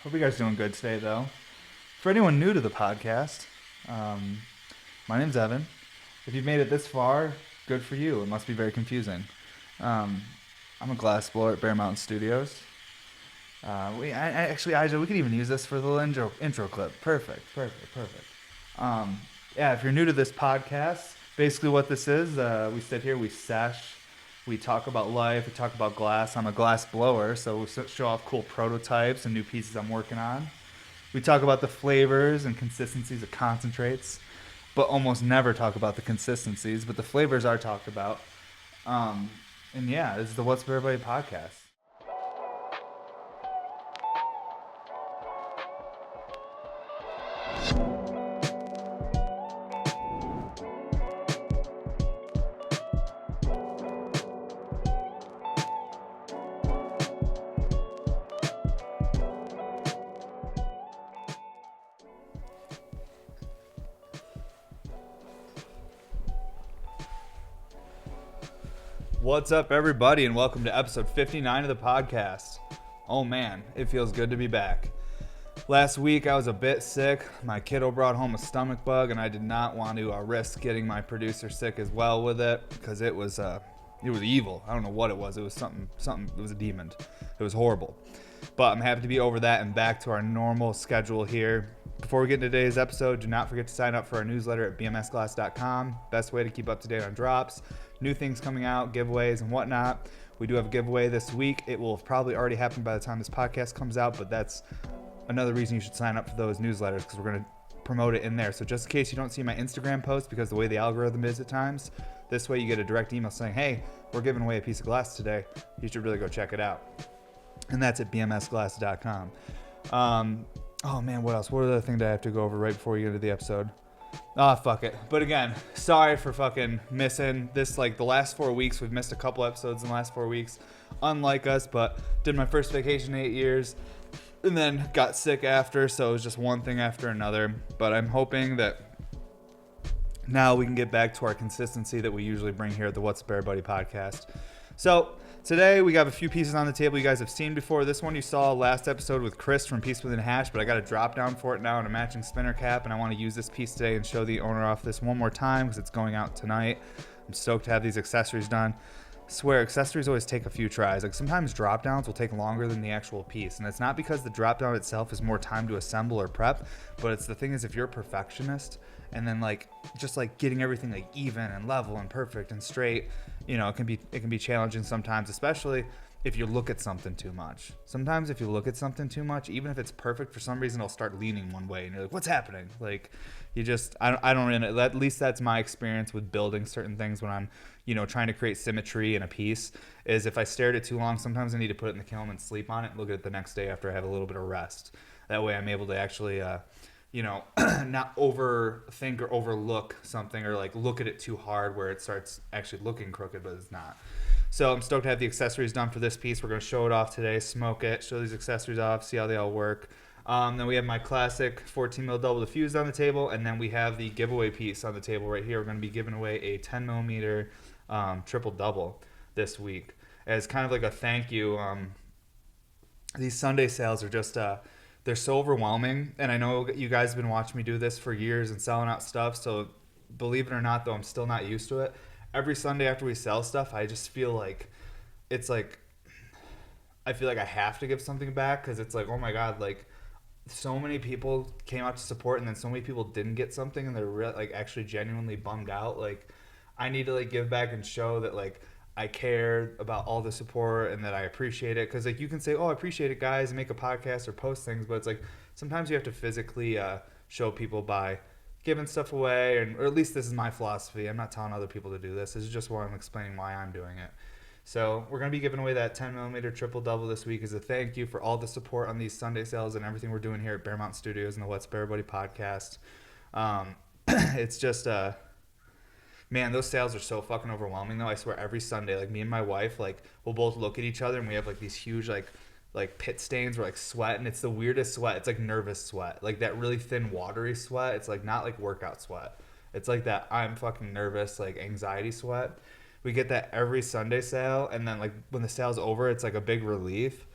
Hope you guys are doing good today, though. For anyone new to the podcast, my name's Evan. If you've made it this far, good for you. It must be very confusing. Um, I'm a glass blower at Bear Mountain Studios. Actually, Aja, we could even use this for the little intro clip. Perfect. Um, yeah, if you're new to this podcast, basically what this is, we sit here, we sesh, we talk about life, we talk about glass. I'm a glass blower, so we show off cool prototypes and new pieces I'm working on. We talk about the flavors and consistencies of concentrates, but almost never talk about the consistencies, but the flavors are talked about. Um, and yeah, this is the What's for Everybody podcast. What's up, everybody, and welcome to episode 59 of the podcast. Oh man, it feels good to be back. Last week I was a bit sick. My kiddo brought home a stomach bug, and I did not want to risk getting my producer sick as well with it because it was evil. I don't know what it was. It was something. It was a demon. It was horrible. But I'm happy to be over that and back to our normal schedule here. Before we get into today's episode, do not forget to sign up for our newsletter at bmsglass.com. Best way to keep up to date on drops, new things coming out, giveaways, and whatnot. We do have a giveaway this week. It will have probably already happened by the time this podcast comes out, but that's another reason you should sign up for those newsletters because we're going to promote it in there. So just in case you don't see my Instagram post because the way the algorithm is at times, this way you get a direct email saying, hey, we're giving away a piece of glass today. You should really go check it out. And that's at bmsglass.com. Oh man, what else? What other thing did I have to go over right before we get into the episode? Fuck it. But again, sorry for fucking missing this. Like the last 4 weeks, we've missed a couple episodes in the last 4 weeks. Unlike us, but did my first vacation in 8 years and then got sick after. So it was just one thing after another. But I'm hoping that now we can get back to our consistency that we usually bring here at the What's Bear Buddy podcast. So today we got a few pieces on the table you guys have seen before. This one you saw last episode with Chris from Piece Within Hash, but I got a drop down for it now and a matching spinner cap, and I want to use this piece today and show the owner off this one more time because it's going out tonight. I'm stoked to have these accessories done. I swear, accessories always take a few tries. Like sometimes drop downs will take longer than the actual piece, and it's not because the drop down itself is more time to assemble or prep, but it's the thing is if you're a perfectionist and then like just like getting everything like even and level and perfect and straight, you know, it can be challenging sometimes, especially if you look at something too much. Sometimes if you look at something too much, even if it's perfect, for some reason it'll start leaning one way and you're like, what's happening? Like you just, I don't at least that's my experience with building certain things when I'm, you know, trying to create symmetry in a piece is if I stare at it too long, sometimes I need to put it in the kiln and sleep on it and look at it the next day after I have a little bit of rest. That way I'm able to actually, you know, not overthink or overlook something or like look at it too hard where it starts actually looking crooked, but it's not. So I'm stoked to have the accessories done for this piece. We're going to show it off today, smoke it, show these accessories off, see how they all work. Then we have my classic 14 mil double diffused on the table, and then we have the giveaway piece on the table right here. We're going to be giving away a 10 millimeter triple double this week as kind of like a thank you. These Sunday sales are just they're so overwhelming, and I know you guys have been watching me do this for years and selling out stuff, so believe it or not, though, I'm still not used to it. Every Sunday after we sell stuff, I just feel like it's like I feel like I have to give something back because it's like, oh my god, like so many people came out to support and then so many people didn't get something and they're like actually genuinely bummed out. Like I need to like give back and show that like I care about all the support and that I appreciate it. Because like you can say, oh, I appreciate it, guys, and make a podcast or post things, but it's like sometimes you have to physically show people by giving stuff away, or at least this is my philosophy. I'm not telling other people to do this. This is just why I'm explaining why I'm doing it. So we're going to be giving away that 10 millimeter triple double this week as a thank you for all the support on these Sunday sales and everything we're doing here at Bear Mountain Studios and the What's Bear Buddy podcast. It's just man, those sales are so fucking overwhelming though. I swear every Sunday, like me and my wife, like we'll both look at each other and we have like these huge like pit stains where like sweat, and it's the weirdest sweat. It's like nervous sweat, like that really thin watery sweat. It's like not like workout sweat. It's like that I'm fucking nervous, like anxiety sweat. We get that every Sunday sale, and then like when the sale's over, it's like a big relief.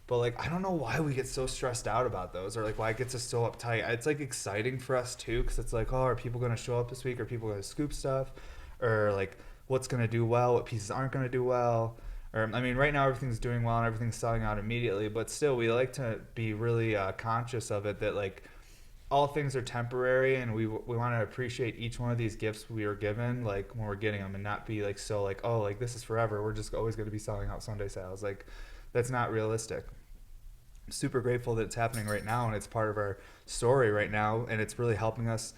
But like, I don't know why we get so stressed out about those, or like why it gets us so uptight. It's like exciting for us too, because it's like, oh, are people going to show up this week? Are people going to scoop stuff? Or like, what's going to do well? What pieces aren't going to do well? Or I mean, right now everything's doing well and everything's selling out immediately, but still, we like to be really conscious of it, that like all things are temporary, and we want to appreciate each one of these gifts we are given, like when we're getting them, and not be like so like, oh, like this is forever, we're just always going to be selling out Sunday sales. Like, that's not realistic. I'm super grateful that it's happening right now, and it's part of our story right now, and it's really helping us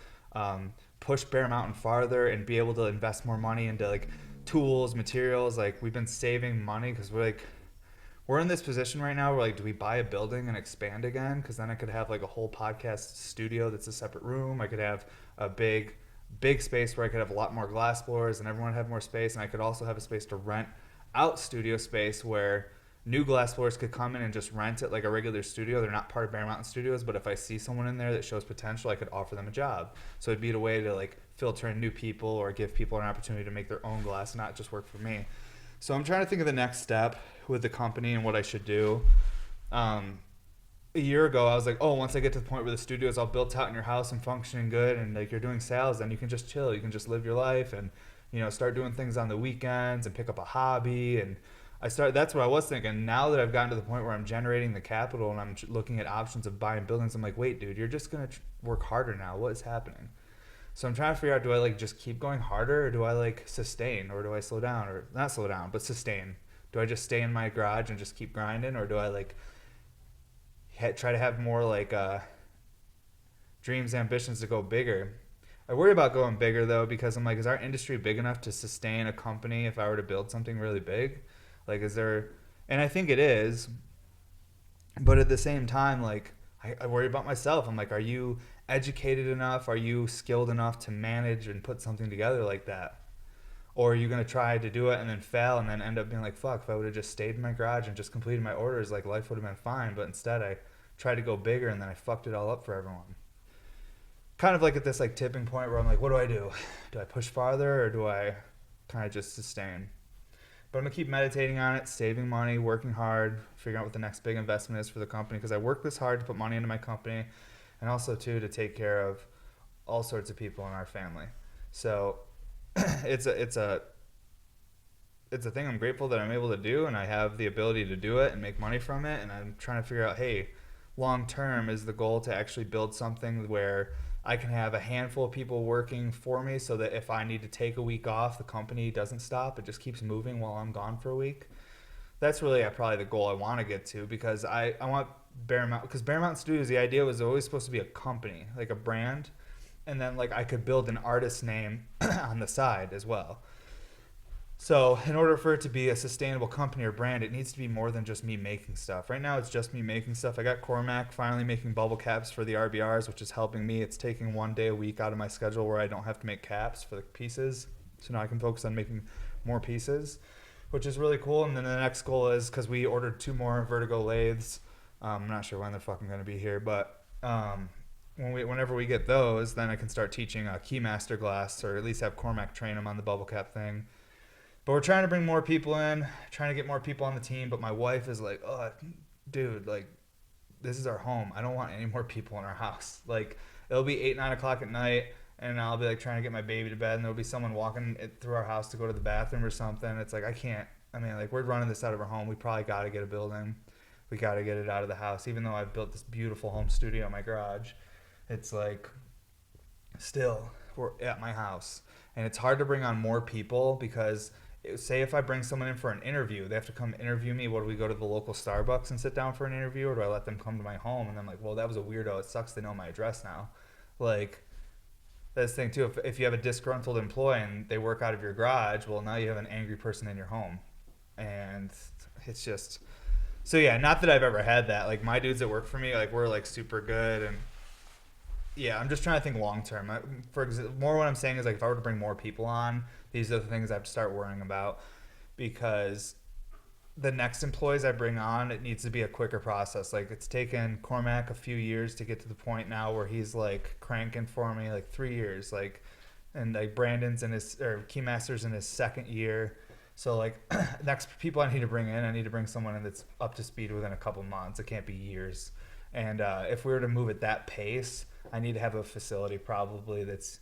push Bear Mountain farther and be able to invest more money into like tools, materials. Like, we've been saving money because we're in this position right now where like, do we buy a building and expand again? Because then I could have like a whole podcast studio that's a separate room. I could have a big space where I could have a lot more glass floors and everyone would have more space. And I could also have a space to rent out studio space where new glass floors could come in and just rent it like a regular studio. They're not part of Bear Mountain Studios, but if I see someone in there that shows potential, I could offer them a job. So it'd be a way to like filter in new people or give people an opportunity to make their own glass, not just work for me. So I'm trying to think of the next step with the company and what I should do. A year ago, I was like, oh, once I get to the point where the studio is all built out in your house and functioning good, and like you're doing sales, then you can just chill. You can just live your life and, you know, start doing things on the weekends and pick up a hobby. And that's what I was thinking. Now that I've gotten to the point where I'm generating the capital and I'm looking at options of buying buildings, I'm like, wait, dude, you're just going to work harder now. What is happening? So I'm trying to figure out, do I like just keep going harder, or do I like sustain, or do I slow down, or not slow down, but sustain? Do I just stay in my garage and just keep grinding, or do I like try to have more like dreams, ambitions to go bigger? I worry about going bigger though, because I'm like, is our industry big enough to sustain a company if I were to build something really big? Like, is there, and I think it is, but at the same time, like, I worry about myself. I'm like, are you educated enough? Are you skilled enough to manage and put something together like that? Or are you going to try to do it and then fail and then end up being like, fuck, if I would have just stayed in my garage and just completed my orders, like life would have been fine. But instead I tried to go bigger and then I fucked it all up for everyone. Kind of like at this like tipping point where I'm like, what do I do? Do I push farther, or do I kind of just sustain? But I'm going to keep meditating on it, saving money, working hard, figuring out what the next big investment is for the company, because I work this hard to put money into my company, and also too to take care of all sorts of people in our family. So it's a thing I'm grateful that I'm able to do, and I have the ability to do it and make money from it. And I'm trying to figure out, hey, long term is the goal to actually build something where I can have a handful of people working for me, so that if I need to take a week off, the company doesn't stop. It just keeps moving while I'm gone for a week. That's really probably the goal I want to get to, because I want Bear Mountain, because Bear Mountain Studios, the idea was always supposed to be a company, like a brand, and then like I could build an artist name on the side as well. So in order for it to be a sustainable company or brand, it needs to be more than just me making stuff. Right now, it's just me making stuff. I got Cormac finally making bubble caps for the RBRs, which is helping me. It's taking one day a week out of my schedule where I don't have to make caps for the pieces. So now I can focus on making more pieces, which is really cool. And then the next goal is, because we ordered 2 more Vertigo lathes. I'm not sure when they're fucking going to be here, but whenever we get those, then I can start teaching Keymaster glass, or at least have Cormac train them on the bubble cap thing. But we're trying to bring more people in, trying to get more people on the team. But my wife is like, oh, dude, like, this is our home. I don't want any more people in our house. Like, it'll be 8, 9 o'clock at night, and I'll be like trying to get my baby to bed, and there'll be someone walking through our house to go to the bathroom or something. It's like, I can't. I mean, like, we're running this out of our home. We probably got to get a building. We got to get it out of the house. Even though I've built this beautiful home studio in my garage, it's like, still, we're at my house. And it's hard to bring on more people, because say if I bring someone in for an interview, they have to come interview me. What, do we go to the local Starbucks and sit down for an interview, or do I let them come to my home? And I'm like, well, that was a weirdo. It sucks they know my address now. Like, that's the thing too. If you have a disgruntled employee and they work out of your garage, well, now you have an angry person in your home. And it's just, so yeah, not that I've ever had that. Like, my dudes that work for me, like, we're like super good. And yeah, I'm just trying to think long term. More what I'm saying is, like, if I were to bring more people on, these are the things I have to start worrying about, because the next employees I bring on, it needs to be a quicker process. Like, it's taken Cormac a few years to get to the point now where he's like cranking for me, like 3 years. Like, and like Brandon's in his, or Keymaster's in his 2nd year. So like next people I need to bring in, I need to bring someone in that's up to speed within a couple months. It can't be years. And if we were to move at that pace, I need to have a facility probably that's,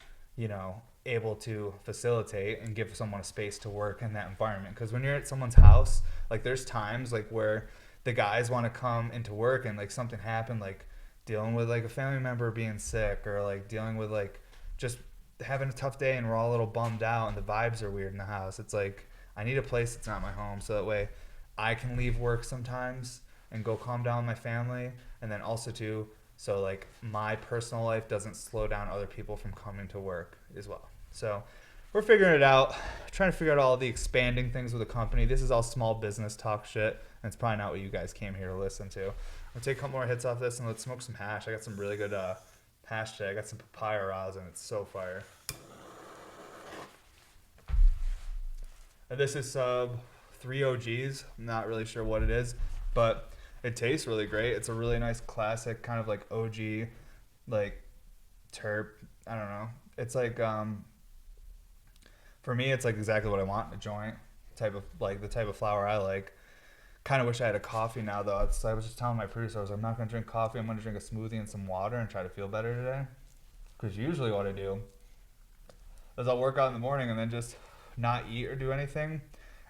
able to facilitate and give someone a space to work in that environment. Because when you're at someone's house, like there's times like where the guys want to come into work and like something happened, like dealing with like a family member being sick or like dealing with like just having a tough day and we're all a little bummed out and the vibes are weird in the house. It's like I need a place that's not my home so that way I can leave work sometimes and go calm down with my family, and then also too so like my personal life doesn't slow down other people from coming to work as well. So we're figuring it out, trying to figure out all the expanding things with the company. This is all small business talk shit, and it's probably not what you guys came here to listen to. I'll take a couple more hits off this and let's smoke some hash. I got some really good hash today. I got some papaya rosin. It's so fire. And this is sub 3 OGs. I'm not really sure what it is, but it tastes really great. It's a really nice classic kind of like OG, like terp. I don't know. It's like for me, it's like exactly what I want in a joint. Type of like the type of flower I like. Kind of wish I had a coffee now though. I was just telling my producer, I was like, I'm not gonna drink coffee. I'm gonna drink a smoothie and some water and try to feel better today. Because usually what I do is I'll work out in the morning and then just not eat or do anything,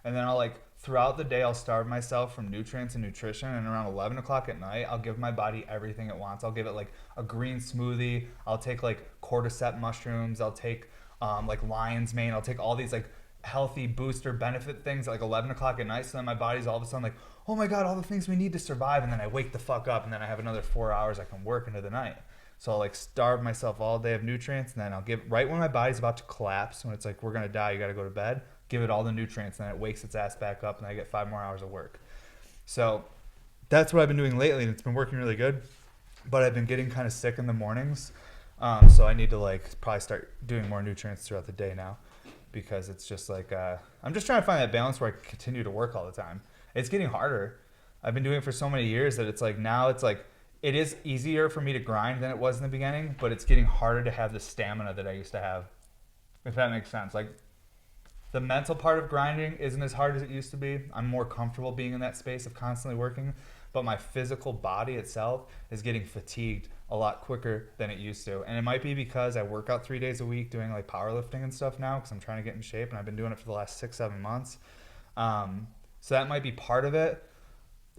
and then I'll like throughout the day I'll starve myself from nutrients and nutrition, and around 11 o'clock at night I'll give my body everything it wants. I'll give it like a green smoothie, I'll take like cordyceps mushrooms, I'll take like lion's mane, I'll take all these like healthy booster benefit things at like 11 o'clock at night, so then my body's all of a sudden like, oh my god, all the things we need to survive, and then I wake the fuck up and then I have another 4 hours I can work into the night. So I'll like starve myself all day of nutrients, and then I'll give, right when my body's about to collapse, when it's like we're gonna die, you gotta go to bed, give it all the nutrients, and then it wakes its ass back up and I get 5 more hours of work. So that's what I've been doing lately, and it's been working really good, but I've been getting kind of sick in the mornings, so I need to like probably start doing more nutrients throughout the day now, because it's just like I'm just trying to find that balance where I can continue to work all the time. It's getting harder. I've been doing it for so many years that it's like now it's like it is easier for me to grind than it was in the beginning, but it's getting harder to have the stamina that I used to have, if that makes sense. Like the mental part of grinding isn't as hard as it used to be. I'm more comfortable being in that space of constantly working, but my physical body itself is getting fatigued a lot quicker than it used to. And it might be because I work out 3 days a week doing like powerlifting and stuff now because I'm trying to get in shape, and I've been doing it for the last 6-7 months. So that might be part of it.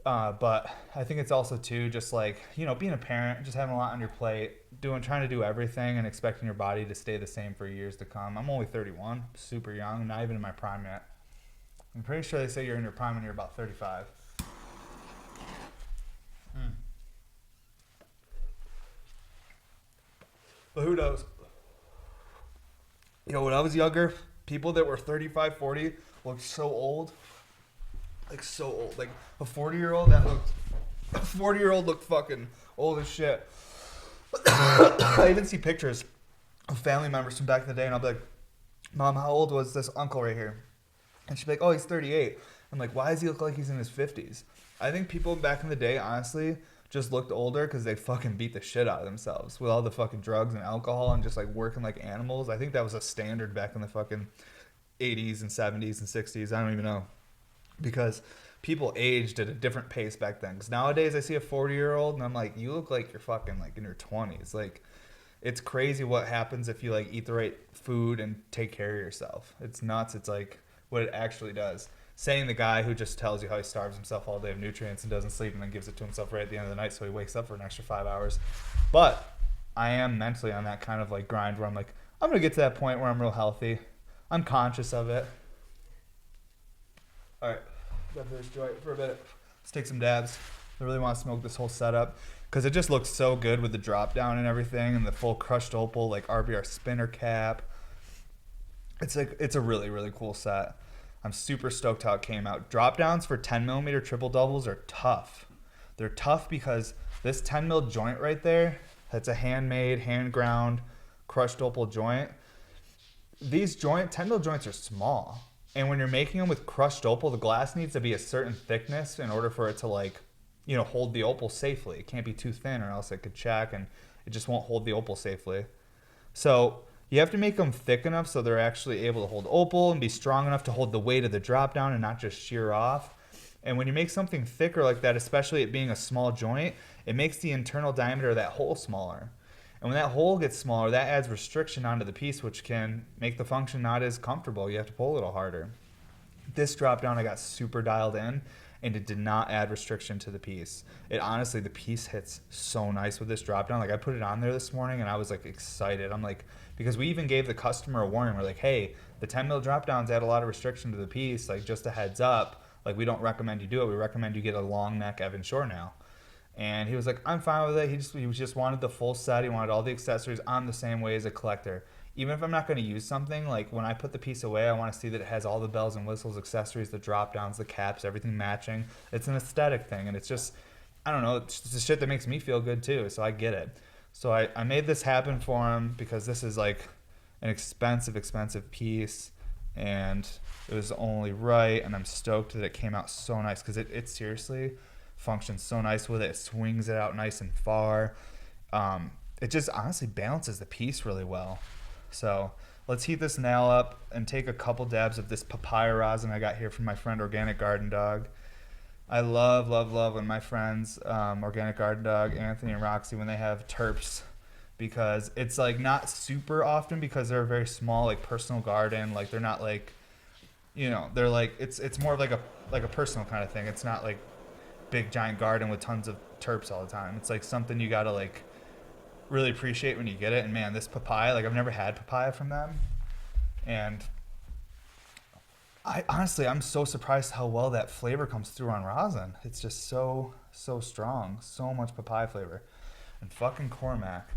But I think it's also too just like, being a parent, just having a lot on your plate, trying to do everything and expecting your body to stay the same for years to come. I'm only 31, super young, not even in my prime yet. I'm pretty sure they say you're in your prime when you're about 35. But who knows? When I was younger, people that were 35, 40 looked so old. Like so old. Like a 40-year-old looked fucking old as shit. I even see pictures of family members from back in the day, and I'll be like, Mom, how old was this uncle right here? And she'd be like, oh, he's 38. I'm like, why does he look like he's in his 50s? I think people back in the day, honestly, just looked older because they fucking beat the shit out of themselves with all the fucking drugs and alcohol and just like working like animals. I think that was a standard back in the fucking 80s and 70s and 60s. I don't even know. Because people aged at a different pace back then. Because nowadays I see a 40-year-old and I'm like, you look like you're fucking like in your 20s. Like, it's crazy what happens if you like eat the right food and take care of yourself. It's nuts. It's like what it actually does. Saying the guy who just tells you how he starves himself all day of nutrients and doesn't sleep and then gives it to himself right at the end of the night so he wakes up for an extra 5 hours. But I am mentally on that kind of like grind where I'm like, I'm going to get to that point where I'm real healthy. I'm conscious of it. All right, got this joint for a bit. Let's take some dabs. I really want to smoke this whole setup because it just looks so good with the drop down and everything, and the full crushed opal like RBR spinner cap. It's a really, really cool set. I'm super stoked how it came out. Drop downs for 10 millimeter triple doubles are tough. They're tough because this 10 mil joint right there, that's a handmade, hand ground, crushed opal joint. These 10 mil joints are small. And when you're making them with crushed opal, the glass needs to be a certain thickness in order for it to like, hold the opal safely. It can't be too thin or else it could check and it just won't hold the opal safely. So You have to make them thick enough so they're actually able to hold opal and be strong enough to hold the weight of the drop down and not just shear off. And when you make something thicker like that, especially it being a small joint, it makes the internal diameter of that hole smaller. And when that hole gets smaller, that adds restriction onto the piece, which can make the function not as comfortable. You have to pull a little harder. This drop down, I got super dialed in, and it did not add restriction to the piece. It honestly, the piece hits so nice with this drop down. Like, I put it on there this morning, and I was like excited. I'm like, because we even gave the customer a warning. We're like, hey, the 10 mil drop downs add a lot of restriction to the piece. Like, just a heads up. Like, we don't recommend you do it. We recommend you get a long neck Evan Shore nail. And he was like, I'm fine with it. He just wanted the full set. He wanted all the accessories on the same way as a collector. Even if I'm not going to use something, like when I put the piece away, I want to see that it has all the bells and whistles, accessories, the drop downs, the caps, everything matching. It's an aesthetic thing, and it's just, I don't know, it's just the shit that makes me feel good too, so I get it. So I made this happen for him because this is like an expensive piece, and it was only right, and I'm stoked that it came out so nice because it seriously functions so nice with it. It swings it out nice and far. It just honestly balances the piece really well. So let's heat this nail up and take a couple dabs of this papaya rosin I got here from my friend Organic Garden Dog. I love when my friends, Organic Garden Dog, Anthony and Roxy, when they have terps, because it's like not super often because they're a very small, like personal garden. Like they're not like, you know, they're like, it's more of like a personal kind of thing. It's not like big giant garden with tons of terps all the time. It's like something you gotta like really appreciate when you get it. And man, this papaya, like I've never had papaya from them, and I'm so surprised how well that flavor comes through on rosin. It's just so strong, so much papaya flavor. And fucking Cormac,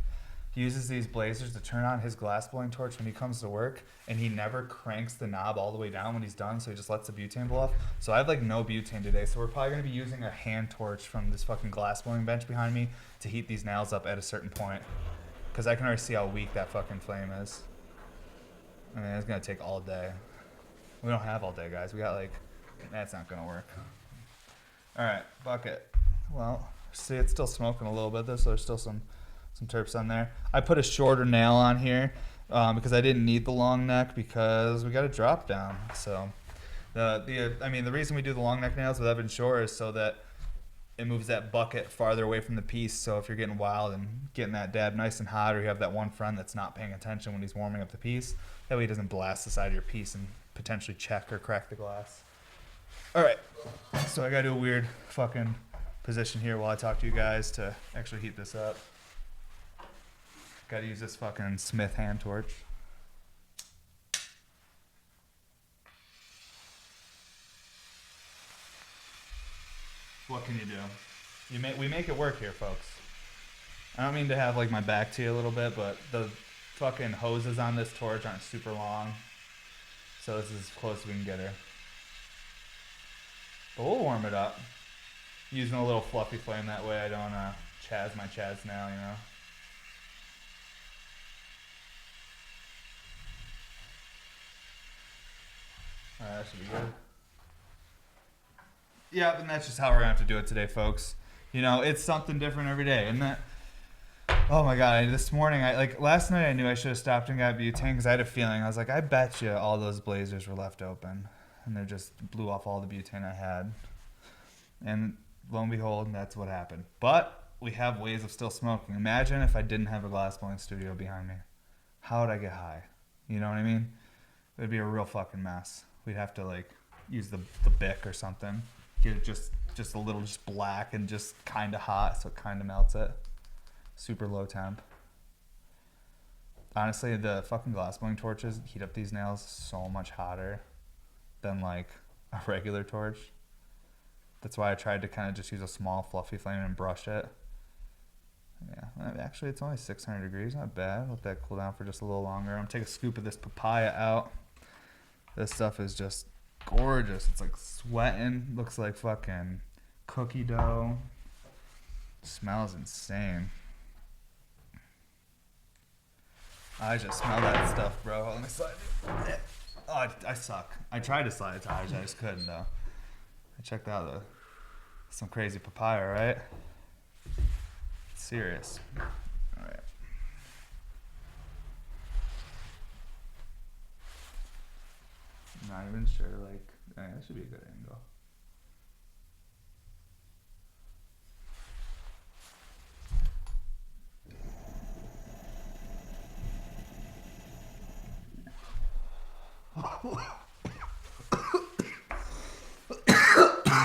he uses these blazers to turn on his glass blowing torch when he comes to work, and he never cranks the knob all the way down when he's done, so he just lets the butane blow off. So I have like no butane today, so we're probably gonna be using a hand torch from this fucking glass blowing bench behind me to heat these nails up at a certain point, because I can already see how weak that fucking flame is. I mean, it's gonna take all day. We don't have all day, guys. We got like, that's not gonna work. All right, bucket. Well, see, it's still smoking a little bit though, so there's still some terps on there. I put a shorter nail on here because I didn't need the long neck because we got a drop down. So the reason we do the long neck nails with Evan Shore is so that it moves that bucket farther away from the piece. So if you're getting wild and getting that dab nice and hot, or you have that one friend that's not paying attention when he's warming up the piece, that way he doesn't blast the side of your piece and potentially check or crack the glass. All right, so I gotta do a weird fucking position here while I talk to you guys to actually heat this up. Gotta use this fucking Smith hand torch. What can you do? We make it work here, folks. I don't mean to have like my back to you a little bit, but the fucking hoses on this torch aren't super long, so this is as close as we can get her. But we'll warm it up using a little fluffy flame, that way I don't chaz my chads now, you know. Alright, that should be good. Yeah, and that's just how we're gonna have to do it today, folks. You know, it's something different every day, isn't it? Oh my god, this morning, last night I knew I should have stopped and got butane because I had a feeling. I was like, I bet you all those blazers were left open, and they just blew off all the butane I had. And lo and behold, that's what happened. But we have ways of still smoking. Imagine if I didn't have a glass blowing studio behind me. How would I get high? You know what I mean? It would be a real fucking mess. We'd have to like use the Bic or something. Get it just a little just black and just kind of hot, so it kind of melts it. Super low temp. Honestly, the fucking glass blowing torches heat up these nails so much hotter than like a regular torch. That's why I tried to kind of just use a small fluffy flame and brush it. Yeah, actually it's only 600 degrees, not bad. Let that cool down for just a little longer. I'm gonna take a scoop of this papaya out. This stuff is just gorgeous. It's like sweating, looks like fucking cookie dough. Smells insane. I just smell that stuff, bro. Let me slide it. Oh, I suck. I tried to slide it tires, I just couldn't though. I checked out some crazy papaya, right? Serious. All right. I'm not even sure. Like, that should be a good angle.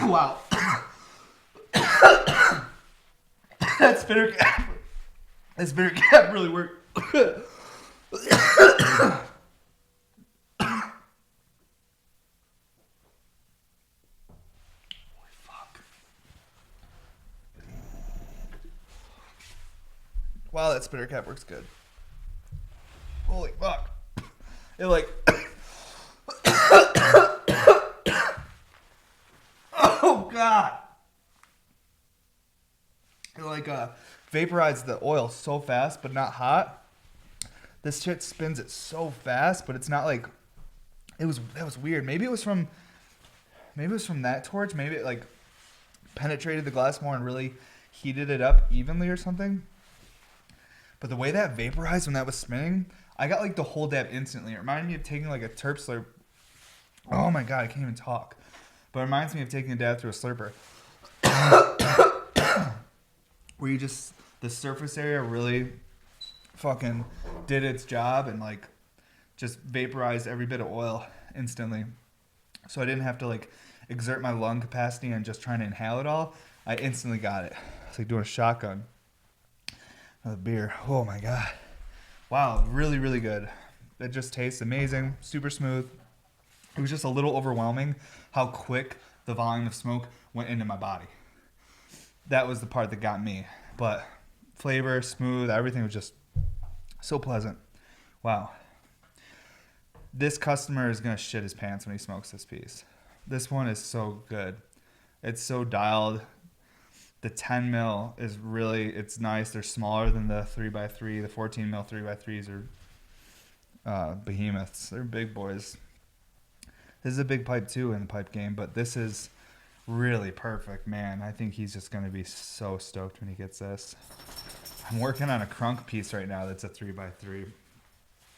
Wow. That spinner cap. That spinner cap really worked. Wow, that spinner cap works good. Holy fuck. It like... oh, God. It like vaporized the oil so fast, but not hot. This shit spins it so fast, but it's not like... That was weird. Maybe it was from that torch. Maybe it like penetrated the glass more and really heated it up evenly or something. But the way that vaporized when that was spinning, I got like the whole dab instantly. It reminded me of taking like a terp slurp. Oh my God, I can't even talk. But it reminds me of taking a dab through a slurper. Where you just, the surface area really fucking did its job and like just vaporized every bit of oil instantly. So I didn't have to like exert my lung capacity and just trying to inhale it all. I instantly got it. It's like doing a shotgun. Another beer. Oh my God. Wow, really, really good. It just tastes amazing, super smooth. It was just a little overwhelming how quick the volume of smoke went into my body. That was the part that got me. But flavor, smooth, everything was just so pleasant. Wow. This customer is going to shit his pants when he smokes this piece. This one is so good. It's so dialed. The 10 mil is really, it's nice. They're smaller than the 3x3. The 14 mil 3x3s are behemoths. They're big boys. This is a big pipe too in the pipe game, but this is really perfect, man. I think he's just going to be so stoked when he gets this. I'm working on a crunk piece right now that's a 3x3.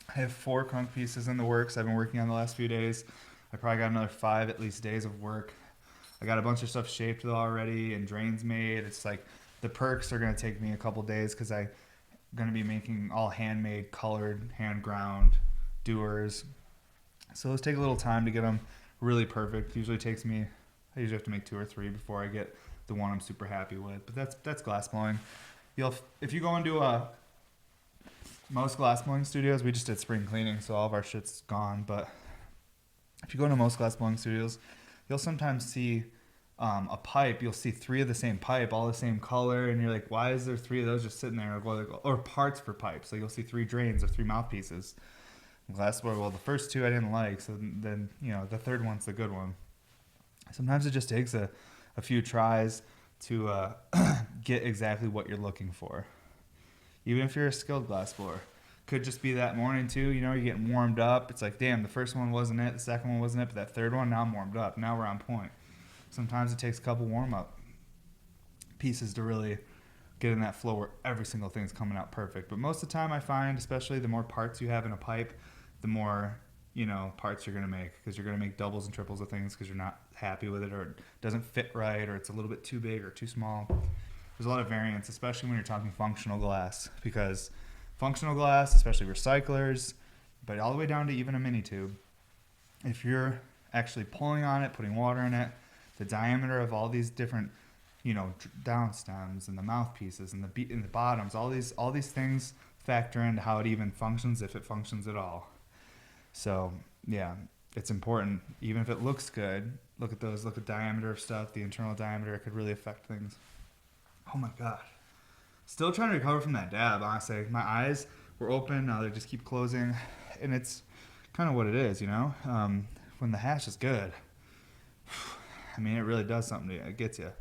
I have 4 crunk pieces in the works I've been working on the last few days. I probably got another 5 at least days of work. I got a bunch of stuff shaped already and drains made. It's like the perks are going to take me a couple days because I'm going to be making all handmade, colored, hand ground dewars. So those take a little time to get them really perfect. Usually takes me, I usually have to make 2 or 3 before I get the one I'm super happy with. But that's glass blowing. If you go into most glass blowing studios, we just did spring cleaning, so all of our shit's gone. But if you go into most glass blowing studios, you'll sometimes see a pipe. You'll see 3 of the same pipe, all the same color, and you're like, why is there 3 of those just sitting there? Or parts for pipes. So you'll see 3 drains or 3 mouthpieces. Glass blower, well, the first 2 I didn't like, so then the third one's the good one. Sometimes it just takes a few tries to get exactly what you're looking for. Even if you're a skilled glass blower. Could just be that morning too, you're getting warmed up. It's like, damn, the first one wasn't it, the second one wasn't it, but that third one, now I'm warmed up. Now we're on point. Sometimes it takes a couple warm-up pieces to really get in that flow where every single thing's coming out perfect. But most of the time I find, especially the more parts you have in a pipe, the more, parts you're going to make, because you're going to make doubles and triples of things because you're not happy with it, or it doesn't fit right, or it's a little bit too big or too small. There's a lot of variance, especially when you're talking functional glass, because functional glass, especially recyclers, but all the way down to even a mini tube, if you're actually pulling on it, putting water in it, the diameter of all these different, down stems and the mouthpieces and the bottoms, all these things factor into how it even functions, if it functions at all. So yeah, it's important. Even if it looks good, look at the diameter of stuff, the internal diameter. It could really affect things. Oh my God. Still trying to recover from that dab, honestly. My eyes were open, now they just keep closing. And it's kind of what it is, when the hash is good. I mean, it really does something to you. It gets you.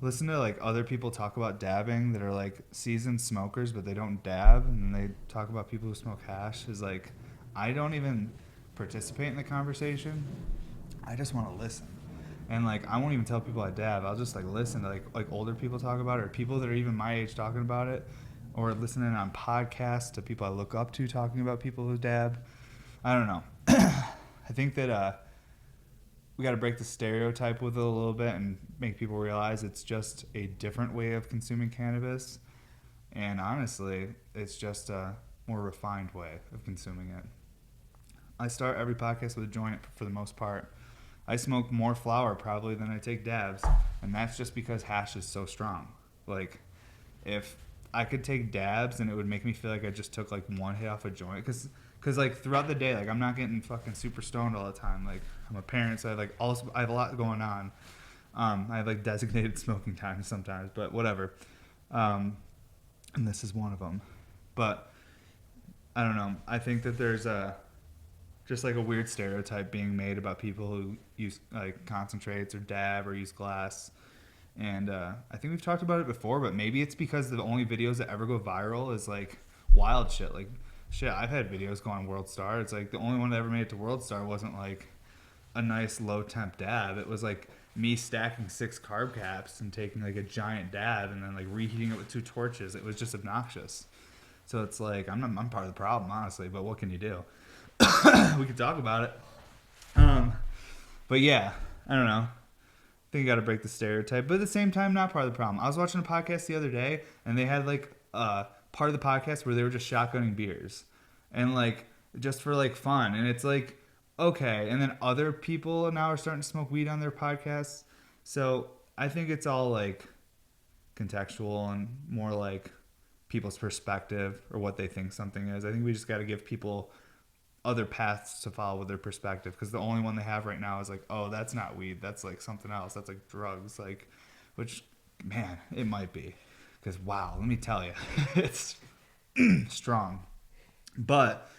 Listen to other people talk about dabbing that are seasoned smokers, but they don't dab, and then they talk about people who smoke hash. Is I don't even participate in the conversation. I just want to listen. And I won't even tell people I dab. I'll just listen to older people talk about it, or people that are even my age talking about it, or listening on podcasts to people I look up to talking about people who dab. I don't know. I think that we got to break the stereotype with it a little bit and make people realize it's just a different way of consuming cannabis. And honestly, it's just a more refined way of consuming it. I start every podcast with a joint for the most part. I smoke more flower probably than I take dabs, and that's just because hash is so strong. Like, if I could take dabs and it would make me feel like I just took like one hit off a joint, because like throughout the day, like I'm not getting fucking super stoned all the time. Like I'm a parent, so I have a lot going on. I have like designated smoking times sometimes, but whatever. And this is one of them. But I don't know. I think that there's just like a weird stereotype being made about people who use like concentrates or dab or use glass. And I think we've talked about it before, but maybe it's because the only videos that ever go viral is like wild shit. Like shit, I've had videos go on World Star. It's like the only one that ever made it to World Star wasn't like a nice low temp dab. It was like me stacking 6 carb caps and taking like a giant dab and then like reheating it with 2 torches. It was just obnoxious. So it's like I'm part of the problem, honestly. But what can you do? We could talk about it. But yeah, I don't know. I think you got to break the stereotype, but at the same time, not part of the problem. I was watching a podcast the other day, and they had like part of the podcast where they were just shotgunning beers, and like just for like fun, and it's like okay. And then other people now are starting to smoke weed on their podcasts, so I think it's all like contextual and more like people's perspective or what they think something is. I think we just got to give people other paths to follow with their perspective, because the only one they have right now is like, oh, that's not weed, that's like something else, that's like drugs, like, which, man, it might be, because wow, let me tell you, it's strong. But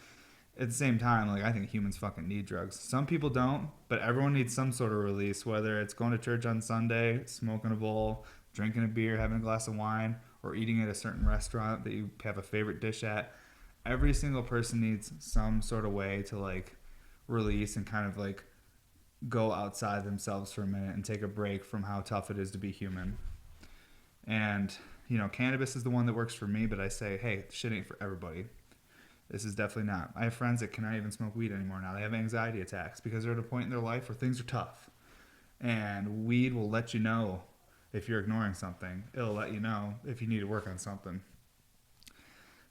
at the same time, like, I think humans fucking need drugs. Some people don't, but everyone needs some sort of release, whether it's going to church on Sunday, smoking a bowl, drinking a beer, having a glass of wine, or eating at a certain restaurant that you have a favorite dish at. Every single person needs some sort of way to like release and kind of like go outside themselves for a minute and take a break from how tough it is to be human. And, you know, cannabis is the one that works for me, but I say, hey, shit ain't for everybody. This is definitely not. I have friends that cannot even smoke weed anymore now. They have anxiety attacks because they're at a point in their life where things are tough. And weed will let you know if you're ignoring something. It'll let you know if you need to work on something.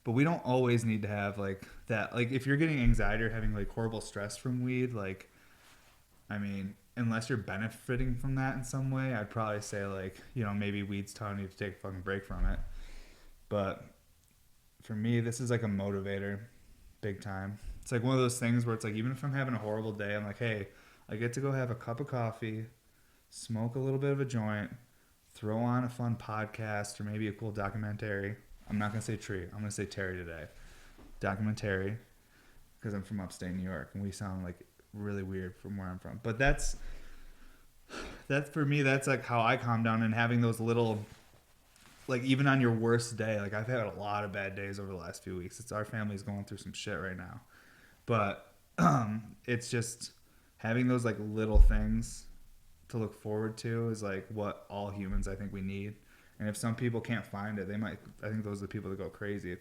But we don't always need to have like that. Like if you're getting anxiety or having like horrible stress from weed, like, I mean, unless you're benefiting from that in some way, I'd probably say like, you know, maybe weed's telling you to take a fucking break from it. But for me, this is like a motivator, big time. It's like one of those things where it's like, even if I'm having a horrible day, I'm like, hey, I get to go have a cup of coffee, smoke a little bit of a joint, throw on a fun podcast or maybe a cool documentary. I'm not going to say tree. I'm going to say Terry today. Documentary, because I'm from upstate New York, and we sound like really weird from where I'm from. But that's for me, that's like how I calm down, and having those little, like even on your worst day, like I've had a lot of bad days over the last few weeks. Our family's going through some shit right now. But it's just having those like little things to look forward to is like what all humans, I think, we need. And if some people can't find it, I think those are the people that go crazy if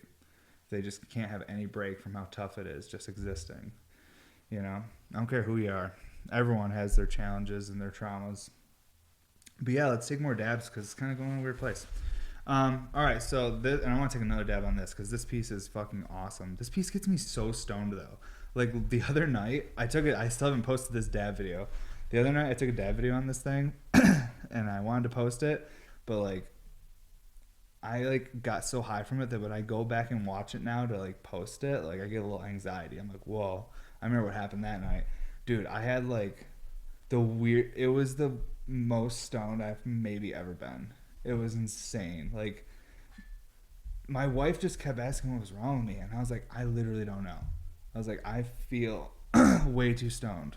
they just can't have any break from how tough it is just existing. You know, I don't care who you are. Everyone has their challenges and their traumas. But yeah, let's take more dabs because it's kind of going in a weird place. All right, so and I want to take another dab on this because this piece is fucking awesome. This piece gets me so stoned though. Like the other night, I still haven't posted this dab video. The other night I took a dab video on this thing and I wanted to post it, but like I like got so high from it that when I go back and watch it now to like post it, like I get a little anxiety. I'm like, whoa. I remember what happened that night. Dude, I had like it was the most stoned I've maybe ever been. It was insane. Like my wife just kept asking what was wrong with me, and I was like, I literally don't know. I was like, I feel way too stoned.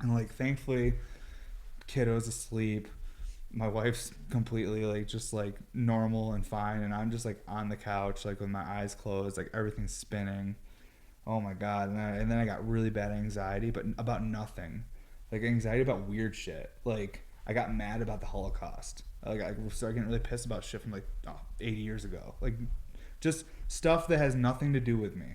And like thankfully kiddo's asleep. My wife's completely like just like normal and fine, and I'm just like on the couch like with my eyes closed, like everything's spinning. Oh my god. And then I got really bad anxiety, but about nothing. Like anxiety about weird shit. Like I got mad about the Holocaust. Like I started getting really pissed about shit from like 80 years ago. Like just stuff that has nothing to do with me.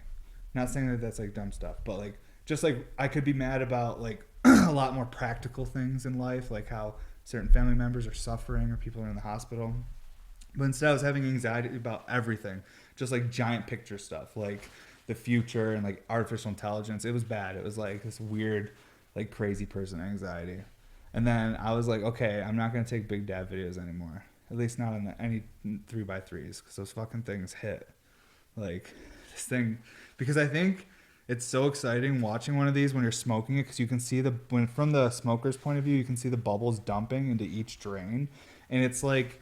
Not saying that that's like dumb stuff, but like just like I could be mad about like a lot more practical things in life, like how certain family members are suffering or people are in the hospital. But instead, I was having anxiety about everything, just like giant picture stuff, like the future and like artificial intelligence. It was bad. It was like this weird, like crazy person anxiety. And then I was like, okay, I'm not gonna take big dad videos anymore. At least not on any 3x3s, because those fucking things hit. Like this thing, because I think it's so exciting watching one of these when you're smoking it, because you can see when from the smoker's point of view, you can see the bubbles dumping into each drain, and it's like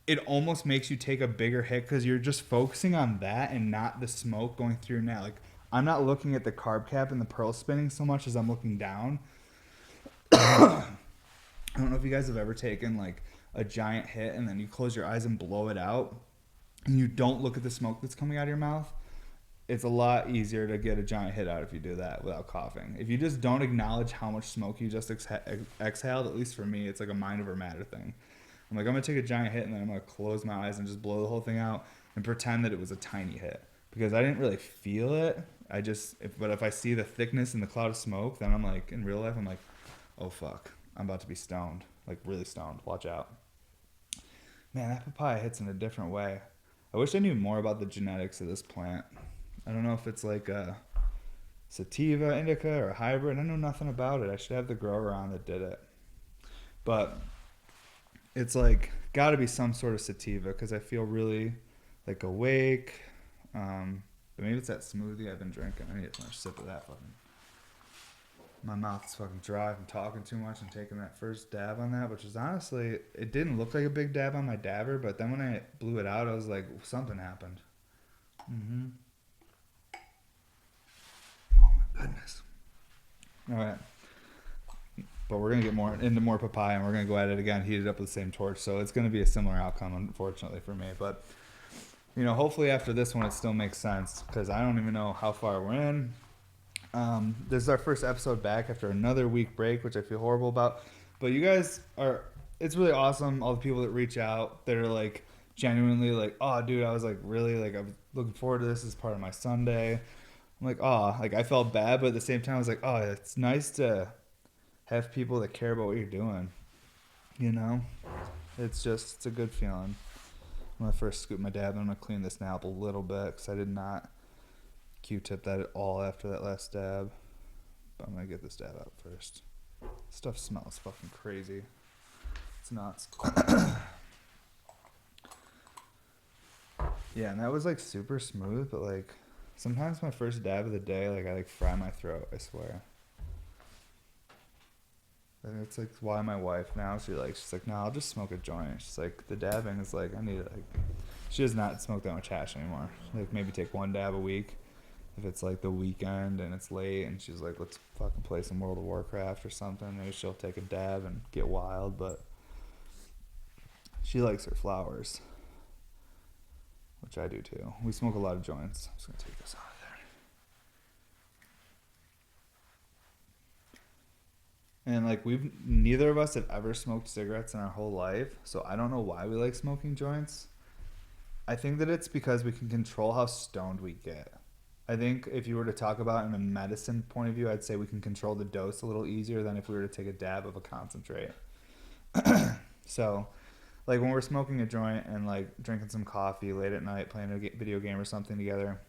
it almost makes you take a bigger hit because you're just focusing on that and not the smoke going through your neck. Like I'm not looking at the carb cap and the pearl spinning so much as I'm looking down. I don't know if you guys have ever taken like a giant hit and then you close your eyes and blow it out and you don't look at the smoke that's coming out of your mouth. It's a lot easier to get a giant hit out if you do that without coughing. If you just don't acknowledge how much smoke you just exhaled, at least for me, it's like a mind over matter thing. I'm like, I'm going to take a giant hit and then I'm going to close my eyes and just blow the whole thing out and pretend that it was a tiny hit. Because I didn't really feel it. But if I see the thickness in the cloud of smoke, then I'm like, in real life, I'm like, oh fuck, I'm about to be stoned. Like really stoned. Watch out. Man, that papaya hits in a different way. I wish I knew more about the genetics of this plant. I don't know if it's like a sativa indica or a hybrid. I know nothing about it. I should have the grower on that did it. But it's like got to be some sort of sativa because I feel really like awake. But maybe it's that smoothie I've been drinking. I need a sip of that fucking. My mouth is fucking dry from talking too much and taking that first dab on that, which is honestly, it didn't look like a big dab on my dabber, but then when I blew it out, I was like, something happened. Mm-hmm. Oh my goodness. All right. But we're going to get into more papaya, and we're going to go at it again, heat it up with the same torch. So it's going to be a similar outcome, unfortunately, for me. But, hopefully after this one, it still makes sense, because I don't even know how far we're in. This is our first episode back after another week break, which I feel horrible about. But you guys it's really awesome, all the people that reach out that are, like, genuinely like, oh, dude, I was, like, really, like, I was looking forward to this as part of my Sunday. I'm like, oh, like, I felt bad, but at the same time, I was like, oh, it's nice to have people that care about what you're doing, it's a good feeling. When I first scoop my dab, I'm going to clean this now up a little bit because I did not Q-tip that at all after that last dab, but I'm going to get this dab out first. Stuff smells fucking crazy. It's nuts. Yeah, and that was like super smooth, but like sometimes my first dab of the day, like I like fry my throat, I swear. And it's like why my wife now, she's like, no, I'll just smoke a joint. She's like, the dabbing is like, I need it. Like, she does not smoke that much hash anymore. Like maybe take one dab a week if it's like the weekend and it's late, and she's like, let's fucking play some World of Warcraft or something. Maybe she'll take a dab and get wild, but she likes her flowers, which I do too. We smoke a lot of joints. I'm just gonna take this out of there. And like neither of us have ever smoked cigarettes in our whole life, so I don't know why we like smoking joints. I think that it's because we can control how stoned we get. I think if you were to talk about it in a medicine point of view, I'd say we can control the dose a little easier than if we were to take a dab of a concentrate. So, like when we're smoking a joint and like drinking some coffee late at night, playing a video game or something together,